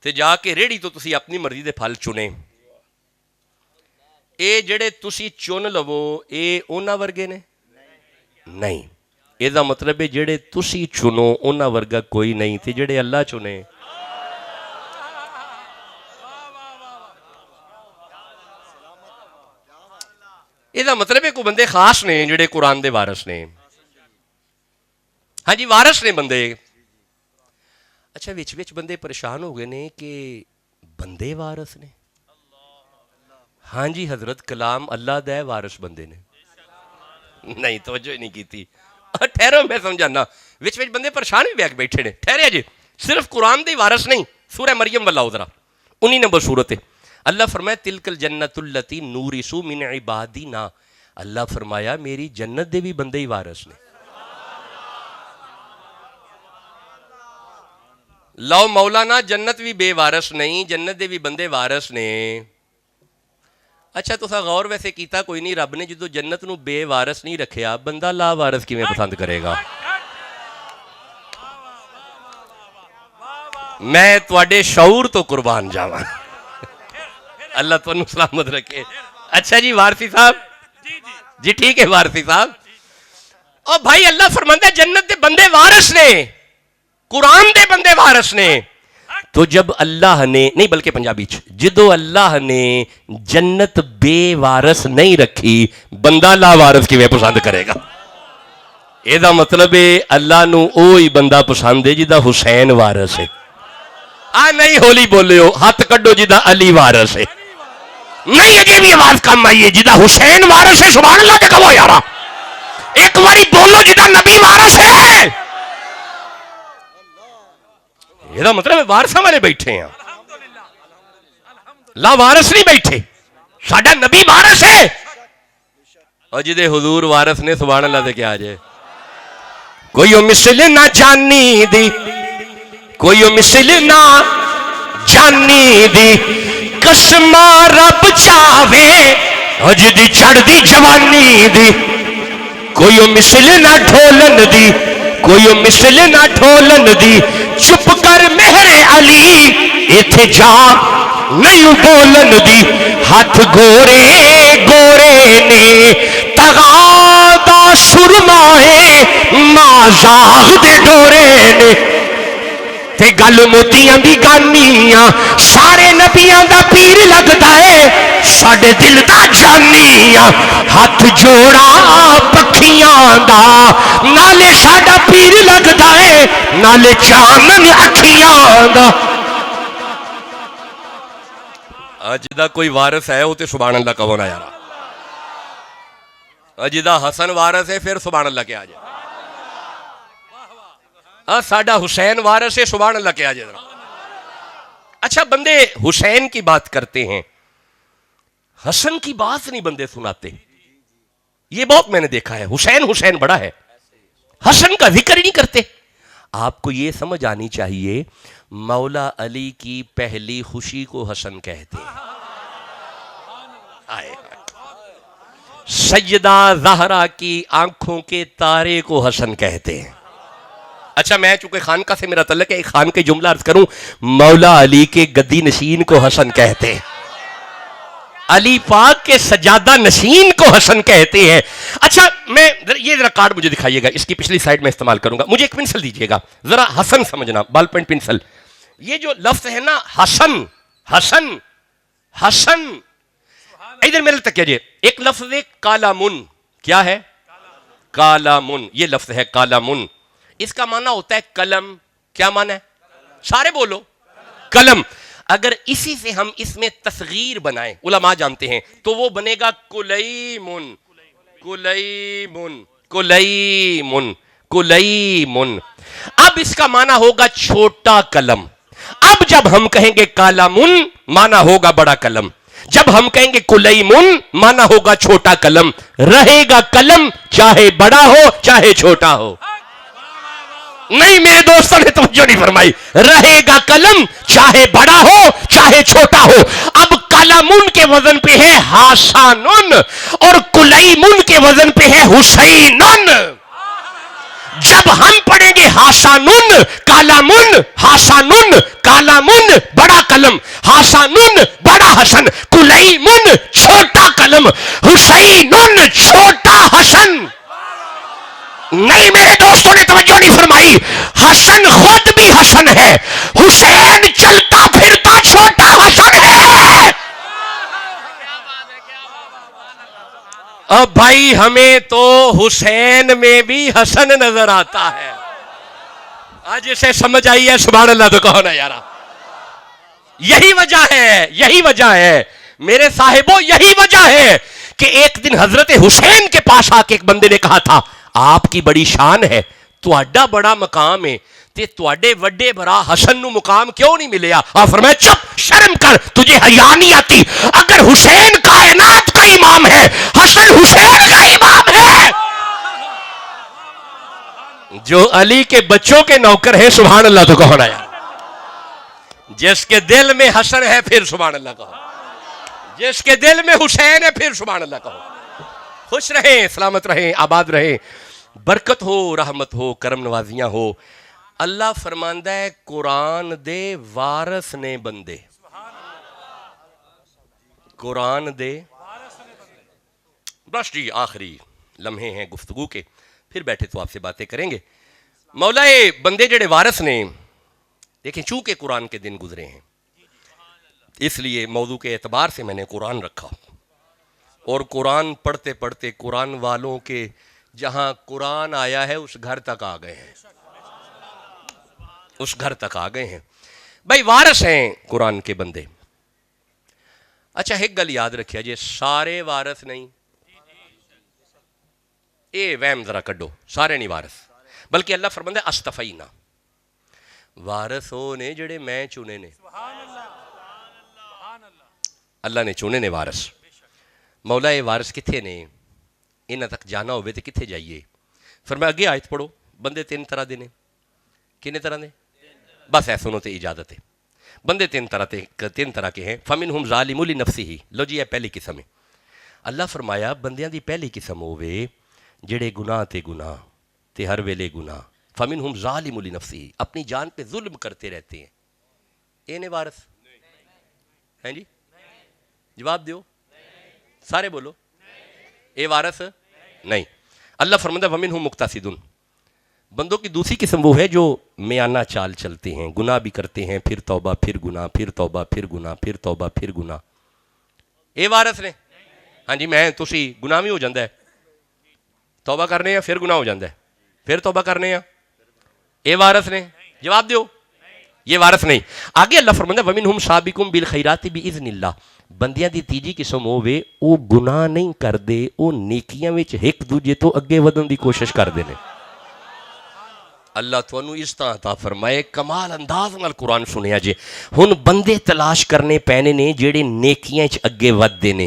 تے جا کے ریڑی تو تسی اپنی مرضی دے پھل چنے. اے جڑے تسی چن لو اے اونا ورگے نے نہیں. اے دا مطلب ہے جڑے تسی چنو اونا ورگا کوئی نہیں تھی جڑے اللہ چنے. یہ مطلب ہے کوئی بندے خاص نے جڑے قرآن دے وارث نے. ہاں جی وارث نے بندے. اچھا وچ بندے پریشان ہو گئے نے کہ بندے وارث نے. ہاں جی حضرت کلام اللہ دے وارث بندے نے. نہیں توجہ ہی نہیں کی تھی. ٹھہرو میں سمجھانا. وچ بندے پریشان بھی بیٹھے نے. ٹھہرے جی, صرف قرآن دے وارث نہیں. سورہ مریم والا ذرا 19 نمبر سورت ہے. اللہ فرمایا تلک الجنت التی نورث من عبادینا. اللہ فرمایا میری جنت دے بھی بندے ہی وارث نے. لو مولانا جنت بھی بے وارث نہیں, جنت دے بھی بندے وارث نے. اچھا تو غور ویسے کیتا کوئی نہیں, رب نے جدو جنت نو بے وارث نہیں رکھیا, بندہ لا وارث کیویں پسند کرے گا؟ میں تواڈے شعور تو قربان جاواں, اللہ تانوں سلامت رکھے. اچھا جی وارثی صاحب, جی ٹھیک ہے وارثی صاحب. اور بھائی اللہ فرماندا ہے جنت دے بندے وارث نے, قرآن دے بندے وارث نے. تو جب اللہ نے نہیں بلکہ پنجابی جدو اللہ نے جنت بے وارث نہیں رکھی, بندہ لا وارث کیویں پسند کرے گا؟ یہ دا مطلب ہے اللہ نو اوہی بندہ پسند ہے جدا حسین وارث ہے. نہیں ہولی بولے ہو, ہاتھ کڈو جدا علی وارث ہے. نہیں اجے بھی آواز کم آئی ہے, جدا حسین وارث ہے سبحان اللہ تے کہو یارا, ایک باری بولو جدا نبی وارث ہے. یہ دا مطلب وارثاں والے بیٹھے ہیں, لا وارث نہیں بیٹھے. ساڈا نبی وارث ہے, اور جدے حضور وارث نے سبحان اللہ تے کیا جائے. کوئی مثل نہ جانی دی, کوئی مثل نہ جانی دی, قسمہ رب چاوے جدی چڑھ دی جوانی دی. کوئی مثل نہ ڈھولن دی, کوئی مثل نہ ڈھولن دی, چپ کر مہر علی ایتھے جا نہیں بولن دی. ہاتھ گورے گورے نے تغادا سرمائے مازاغ دے ڈورے نے. تے گل موتیاں دی گانیاں سارے نبیاں دا پیر لگدا ہے, ساڈے دل دا جانیاں. ہاتھ جوڑا پکھیاں دا نالے ساڈا پیر لگدا ہے, نالے چانن اکھیاں دا. جدا کوئی وارث ہے وہ تے سبحان اللہ کہو نا یارا. جدا حسن وارث ہے پھر سبحان اللہ کیا جائے. ساڈا حسین وارث ہے سبحان اللہ کیا جائے. اچھا بندے حسین کی بات کرتے ہیں, حسن کی بات نہیں بندے سناتے. یہ بہت میں نے دیکھا ہے, حسین حسین بڑا ہے, حسن کا ذکر ہی نہیں کرتے. آپ کو یہ سمجھ آنی چاہیے مولا علی کی پہلی خوشی کو حسن کہتے ہیں. سیدہ زہرا کی آنکھوں کے تارے کو حسن کہتے ہیں. اچھا میں چونکہ خانقاہ سے میرا تعلق ہے, ایک خان کے جملہ عرض کروں, مولا علی کے گدی نشین کو حسن کہتے ہیں, علی پاک کے سجادہ نشین کو حسن کہتے ہیں. اچھا میں یہ ذرا کارڈ مجھے دکھائیے گا, اس کی پچھلی سائیڈ میں استعمال کروں گا. مجھے ایک پنسل دیجیے گا ذرا, حسن سمجھنا, بال پینٹ پنسل. یہ جو لفظ ہے نا حسن, حسن حسن, ادھر میرے تک کہجیے. ایک لفظ ہے کالامن. کیا ہے؟ کالامن. یہ لفظ ہے کالامن, اس کا معنی ہوتا ہے قلم. کیا معنی ہے؟ سارے بولو. قلم. اگر اسی سے ہم اس میں تصغیر بنائیں, علماء جانتے ہیں, تو وہ بنے گا کلیمن. کلیمن کلیمن کلیمن. اب اس کا معنی ہوگا چھوٹا قلم. اب جب ہم کہیں گے کالامن معنی ہوگا بڑا قلم, جب ہم کہیں گے کلیمن معنی ہوگا چھوٹا قلم. رہے گا قلم چاہے بڑا ہو چاہے چھوٹا ہو. نہیں میرے دوستوں نے توجہ نہیں فرمائی. رہے گا قلم چاہے بڑا ہو چاہے چھوٹا ہو. اب کلمن کے وزن پہ ہے حسنن, اور کلیمن کے وزن پہ ہے حسینن. جب ہم پڑھیں گے حسنن کلمن, حسنن کلمن بڑا قلم, حسنن بڑا حسن, کلیمن چھوٹا قلم, حسینن چھوٹا حسن. نہیں میرے دوستوں نے توجہ نہیں فرمائی. حسن خود بھی حسن ہے, حسین چلتا پھرتا چھوٹا حسن ہے. اب بھائی ہمیں تو حسین میں بھی حسن نظر آتا ہے. آج اسے سمجھ آئی ہے سبحان اللہ تو کہو نا یارا. یہی وجہ ہے, یہی وجہ ہے میرے صاحبوں, یہی وجہ ہے کہ ایک دن حضرت حسین کے پاس آ کے ایک بندے نے کہا تھا آپ کی بڑی شان ہے, تہاڈا بڑا مقام ہے, تے تہاڈے وڈے بھرا حسن نو مقام کیوں نہیں ملیا؟ آپ فرمایا چپ, شرم کر, تجھے حیا نہیں آتی. اگر حسین کائنات کا امام ہے, حسن حسین کا امام ہے. جو علی کے بچوں کے نوکر ہیں سبحان اللہ تو کہو نا یار. جس کے دل میں حسن ہے پھر سبحان اللہ کہو. جس کے دل میں حسین ہے پھر سبحان اللہ کہو. خوش رہیں، سلامت رہیں، آباد رہیں، برکت ہو، رحمت ہو، کرم نوازیاں ہو. اللہ فرماندہ ہے قرآن دے وارث نے بندے، قرآن دے. بس جی آخری لمحے ہیں گفتگو کے، پھر بیٹھے تو آپ سے باتیں کریں گے. مولا بندے جڑے وارث نے، دیکھیں چونکہ قرآن کے دن گزرے ہیں اس لیے موضوع کے اعتبار سے میں نے قرآن رکھا، اور قرآن پڑھتے پڑھتے قرآن والوں کے جہاں قرآن آیا ہے اس گھر تک آ گئے ہیں، اس گھر تک آ گئے ہیں. بھائی وارث ہیں قرآن کے بندے. اچھا ایک گل یاد رکھیا جی، سارے وارث نہیں، اے وہم ذرا کڈو، سارے نہیں وارث، بلکہ اللہ فرماندہ ہے استفینا، وارث ہو نے جڑے میں چنے نے، اللہ نے چنے نے وارث. مولا اے وارث کتھے نے، انہاں تک جانا ہوئے تو کتھے جائیے. فرمایا اگے آیت پڑھو، بندے تین طرح دے نے. کنے طرح دے؟ بس ایسا انہوں تے اجازت ہے. بندے تین طرح کے ہیں. فَمِنْهُمْ ظَالِمُ لِنَفْسِهِ. لو جی یہ پہلی قسم ہے. اللہ فرمایا بندیاں دی پہلی قسم ہوئے جڑے گناہ تے گناہ تے ہر ویلے گناہ. فَمِنْهُمْ ظَالِمُ لِنَفْسِهِ. اپنی جان پہ ظلم کرتے رہتے ہیں. اے نے وارث ہیں جی؟ جواب دیو، سارے بولو. اے وارث نہیں. اللہ فرماتا ہے وَمِنْهُمْ مُقْتَصِدٌ. بندوں کی دوسری قسم وہ ہے جو میانہ چال چلتے ہیں، گناہ بھی کرتے ہیں، پھر توبہ، پھر گناہ، پھر توبہ، پھر گناہ، پھر توبہ، پھر گناہ. اے وارث نے. ہاں جی میں تسی گناہ بھی ہو جاندہ ہے، توبہ کرنے ہیں پھر گناہ ہو جاندہ ہے، پھر توبہ کرنے ہیں. اے وارث نے. جواب دیو، یہ وارث نہیں. آگے اللہ فرماتا ہے وَمِنْهُمْ سَابِقٌ بِالْخَيْرَاتِ بِإِذْنِ اللَّهِ. بندیاں دی تیجی قسم ہووے او گناہ نہیں کر دے، او نیکیاں وچ ایک دوجے تو اگے ودن دی کوشش کر دے نے. اللہ تو انہوں اس طرح عطا فرمائے. کمال انداز نال قرآن سنیا جے. ہن بندے تلاش کرنے پینے نے جیڑے نیکیاں چ اگے ود دے نے.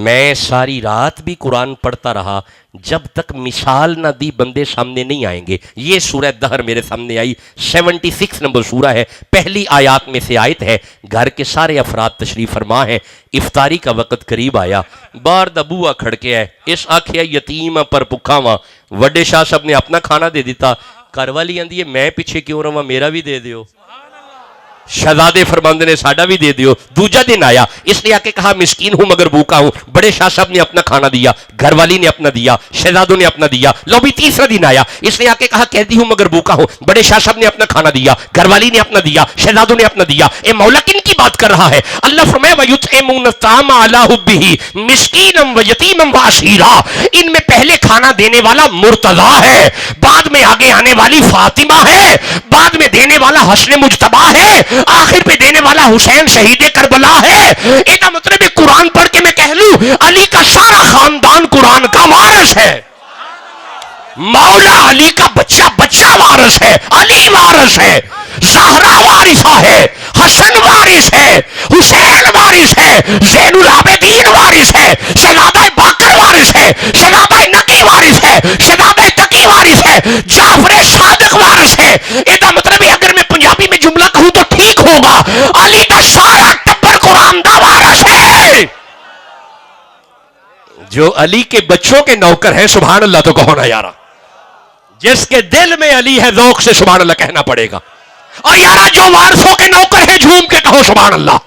میں ساری رات بھی قرآن پڑھتا رہا جب تک مثال نہ دی بندے سامنے نہیں آئیں گے. یہ سورہ دہر میرے سامنے آئی، 76 نمبر سورہ ہے، پہلی آیات میں سے آیت ہے. گھر کے سارے افراد تشریف فرما ہیں، افطاری کا وقت قریب آیا، باہر دا بوہا کھڑکے ہے. اس آکھیا یتیم پر بھکھا واں. وڈے شاہ صاحب نے اپنا کھانا دے دیتا. گھر والی آندی ہے میں پیچھے کیوں رہا، میرا بھی دے دیو. شہزادے فرماندے نے ساڈا بھی دے دیو. دوجا دن آیا، اس نے آ کے کہا مسکین ہوں مگر بھوکا ہوں. بڑے شاہ صاحب نے اپنا کھانا دیا، گھر والی نے اپنا دیا، شہزادوں نے اپنا دیا. لو بھی تیسرا دن آیا، اس نے آ کے کہا قیدی ہوں مگر بھوکا ہوں. بڑے شاہ صاحب نے اپنا کھانا دیا، گھر والی نے اپنا دیا، شہزادوں نے اپنا دیا. اے مولا کن کی بات کر رہا ہے؟ اللہ فرمائے وَيُطْعِمُونَ الطَّعَامَ عَلَىٰ حُبِّهِ مِسْكِينًا وَيَتِيمًا وَأَسِيرًا. ان میں پہلے کھانا دینے والا مرتضیٰ ہے، بعد میں آگے آنے والی فاطمہ ہے، بعد میں دینے والا حسن مجتبیٰ ہے، آخر پہ دینے والا حسین شہید کربلا ہے. ایک مطلب قرآن پڑھ کے میں کہہ لوں علی کا سارا خاندان قرآن کا وارث ہے. مولا علی کا بچہ بچہ وارث ہے، علی وارث ہے، زہرا وارثہ ہے، حسن وارث ہے، حسین وارث ہے، زین العابدین وارث ہے، شہزادہ باقر وارث ہے، شہزادہ نقی وارث ہے، شہزادہ تقی وارث ہے، جعفر صادق وارث ہے. ایک مطلب اگر میں پنجابی میں جملہ کہوں تو ٹھیک ہوگا، علی کا سارا ٹبر قرآن دا وارث ہے. جو علی کے بچوں کے نوکر ہیں سبحان اللہ تو کہو نا یارا. جس کے دل میں علی ہے ذوق سے سبحان اللہ کہنا پڑے گا. اور یارا جو وارثوں کے نوکر ہیں جھوم کے کہو سبحان اللہ.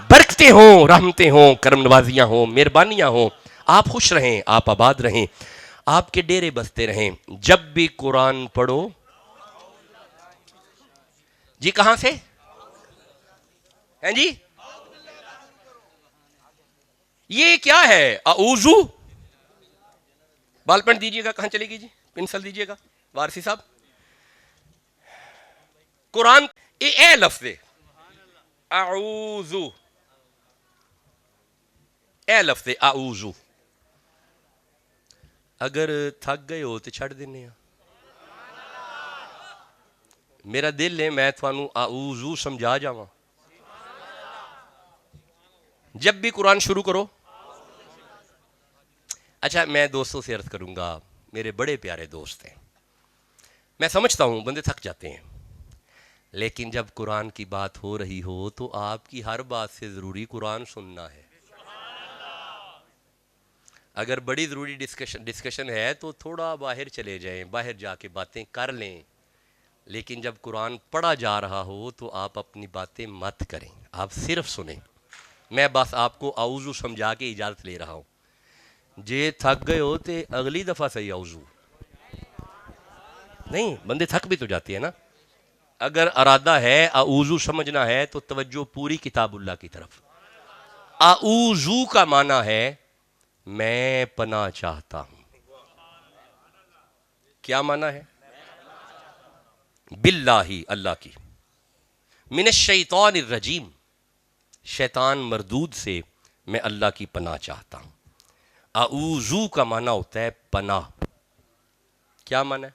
برکتیں ہوں، رحمتیں ہوں، کرم نوازیاں ہوں، مہربانیاں ہوں. آپ خوش رہیں، آپ آباد رہیں، آپ کے ڈیرے بستے رہیں. جب بھی قرآن پڑھو جی کہاں سے ہیں جی؟ یہ کیا ہے؟ اعوذ. بال پین دیجئے گا، کہاں چلے گی جی؟ پنسل دیجئے گا وارثی صاحب. قرآن اے لفظ اعوذ، اے لفظ اعوذ. اگر تھک گئے ہو تو چھڑ دینے ہیں. میرا دل ہے میں تھانوں اعوذ سمجھا جاواں. جب بھی قرآن شروع کرو. اچھا میں دوستوں سے عرض کروں گا، میرے بڑے پیارے دوست ہیں، میں سمجھتا ہوں بندے تھک جاتے ہیں، لیکن جب قرآن کی بات ہو رہی ہو تو آپ کی ہر بات سے ضروری قرآن سننا ہے. اگر بڑی ضروری ڈسکشن ہے تو تھوڑا باہر چلے جائیں، باہر جا کے باتیں کر لیں، لیکن جب قرآن پڑھا جا رہا ہو تو آپ اپنی باتیں مت کریں، آپ صرف سنیں۔ میں بس آپ کو اعوذ سمجھا کے اجازت لے رہا ہوں، جے تھک گئے ہو تے اگلی دفعہ صحیح اعوذ نہیں، بندے تھک بھی تو جاتے ہیں نا۔ اگر ارادہ ہے اعوذ سمجھنا ہے تو توجہ پوری کتاب اللہ کی طرف۔ اعوذ کا معنی ہے میں پناہ چاہتا ہوں۔ کیا معنی ہے؟ باللہ، اللہ کی، من الشیطان الرجیم، شیطان مردود سے میں اللہ کی پناہ چاہتا ہوں۔ اعوذ کا معنی ہوتا ہے پناہ۔ کیا معنی ہے؟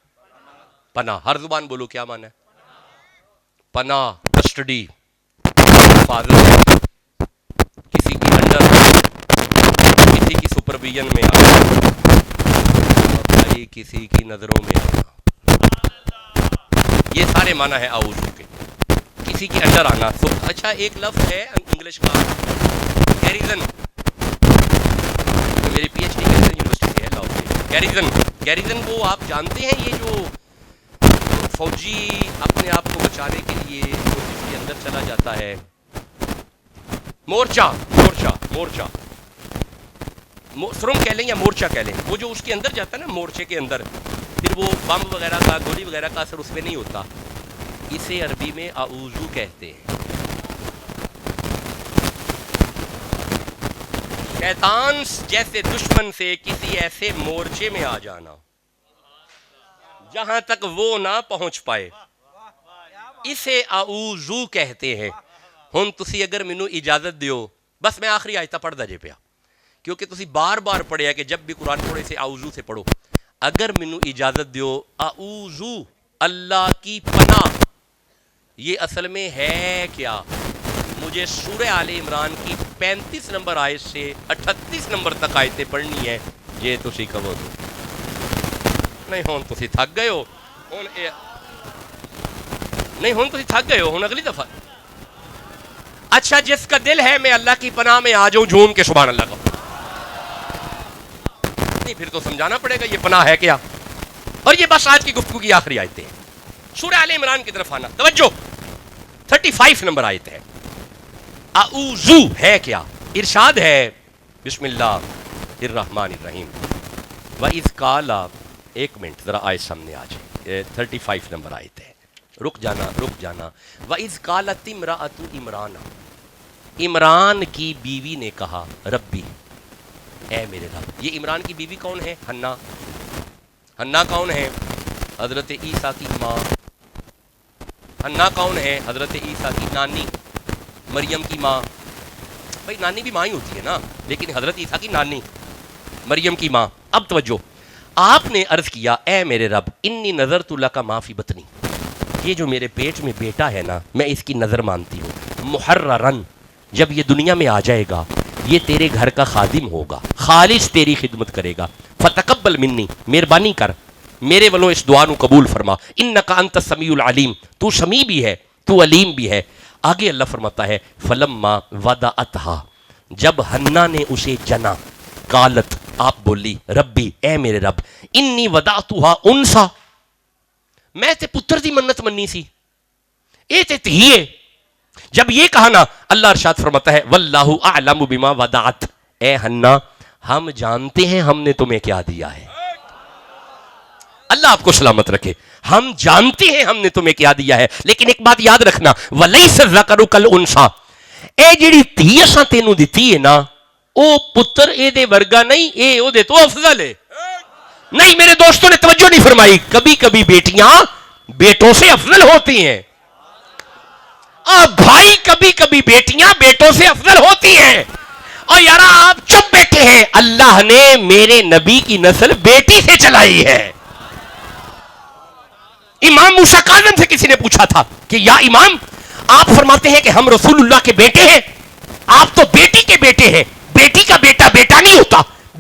پناہ۔ ہر زبان بولو، کیا معنی ہے؟ پناہ، کسٹڈی، حفاظت، کسی کی انڈر، کسی کی سپرویژن میں آنا، بھائی کسی کی نظروں میں آنا، یہ سارے معنی ہے اعوذ کے، کسی کی انڈر آنا۔ اچھا ایک لفظ ہے انگلش کا، گیریزن، میری P H D Garrison University سے ہے لاہور سے۔ گیریزن وہ آپ جانتے ہیں، یہ جو فوجی اپنے آپ کو بچانے کے لیے جس کے اندر چلا جاتا ہے، مورچہ سرنگ کہہ لیں یا مورچہ کہہ لیں، وہ جو اس کے اندر جاتا ہے نا، مورچے کے اندر، پھر وہ بم وغیرہ کا، گولی وغیرہ کا اثر اس پہ نہیں ہوتا، اسے عربی میں اعوذ کہتے ہیں۔ شیطان جیسے دشمن سے کسی ایسے مورچے میں آ جانا جہاں تک وہ نہ پہنچ پائے، اسے اعوذ کہتے ہیں۔ ہن تسی اگر مینوں اجازت دیو، بس میں آخری آیتہ پڑھدا جے پیا، کیونکہ تسی بار بار پڑھیا کہ جب بھی قرآن پڑھو اسے اعوذ سے پڑھو۔ اگر مینوں اجازت دیو، اعوذ، اللہ کی پناہ، یہ اصل میں ہے کیا؟ مجھے سورہ آل عمران کی 35 نمبر آیت سے 38 نمبر تک آیتیں پڑھنی ہے، یہ تسی کہو دو نہیں ہون تسی تھک گئے ہو، نہیں ہون تسی تھک گئے ہو، ہون اگلی دفعہ۔ اچھا جس کا دل ہے میں اللہ کی پناہ میں آ جاؤں جھوم کے سبحان اللہ کا، نہیں پھر تو سمجھانا پڑے گا یہ پناہ ہے کیا۔ اور یہ بس آج کی گفتگو کی آخری آیتیں ہیں۔ سورہ آل عمران کی طرف آنا، توجہ، 35 نمبر آیت ہے۔ اعوذ ہے کیا؟ ارشاد ہے، بسم اللہ الرحمن الرحیم، وَإِذْ قَالَ، ایک منٹ ذرا آیت سامنے آ جائے، 35 نمبر آیت ہے، رک جانا۔ وَإِذْ قَالَتِ امْرَأَتُ عمران، عمران کی بیوی نے کہا، ربی، اے میرے رب۔ یہ عمران کی بیوی کون ہے؟ حنا کون ہے؟ حضرت عیسیٰ کی ماں۔ حنا کون ہے؟ حضرت عیسیٰ کی نانی، مریم کی ماں۔ بھائی نانی بھی ماں ہی ہوتی ہے نا، لیکن حضرت عیسیٰ کی نانی، مریم کی ماں۔ اب توجہ، آپ نے عرض کیا، اے میرے رب، انی نظرت لک ما فی بطنی، یہ جو میرے پیٹ میں بیٹا ہے نا، میں اس کی نظر مانتی ہوں، محررن، جب یہ دنیا میں آ جائے گا یہ تیرے گھر کا خادم ہوگا، خالص تیری خدمت کرے گا، فتقبل منی، مہربانی کر میرے والوں اس دعا نو قبول فرما، انک انت السمیع العلیم، تو سمیع بھی ہے تو علیم بھی ہے۔ آگے اللہ فرماتا ہے، فلما وضعتھا، جب حنا نے اسے جنا، قالت، آپ بولی، ربی، اے میرے رب، انی وضعتھا انثی، میں تے پتر دی منت منی سی، اے تے تہیے۔ جب یہ کہا نا، اللہ ارشاد فرماتا ہے، واللہ اعلم بما وضعت، اے حنا ہم جانتے ہیں ہم نے تمہیں کیا دیا ہے۔ اللہ آپ کو سلامت رکھے، ہم جانتے ہیں ہم نے تمہیں کیا دیا ہے، لیکن ایک بات یاد رکھنا، وَلَيْسَ الذَّكَرُ كَالْأُنثَىٰ، اے جیڑی دھی اساں تینوں دتی ہے نا، او پتر اے دے ورگا نہیں، اے او دے تو افضل ہے۔ نہیں میرے دوستوں نے توجہ نہیں فرمائی، کبھی کبھی بیٹیاں بیٹوں سے افضل ہوتی ہیں، بھائی کبھی کبھی بیٹیاں بیٹوں سے افضل ہوتی ہیں۔ اور یارا آپ چپ بیٹھے ہیں، اللہ نے میرے نبی کی نسل بیٹی سے چلائی ہے۔ امام موسیٰ کاظم سے کسی نے پوچھا تھا کہ یا امام، آپ فرماتے ہیں کہ ہم رسول اللہ کے بیٹے ہیں، آپ تو بیٹی کے بیٹے ہیں، بیٹی کا بیٹا بیٹا نہیں ہوتا،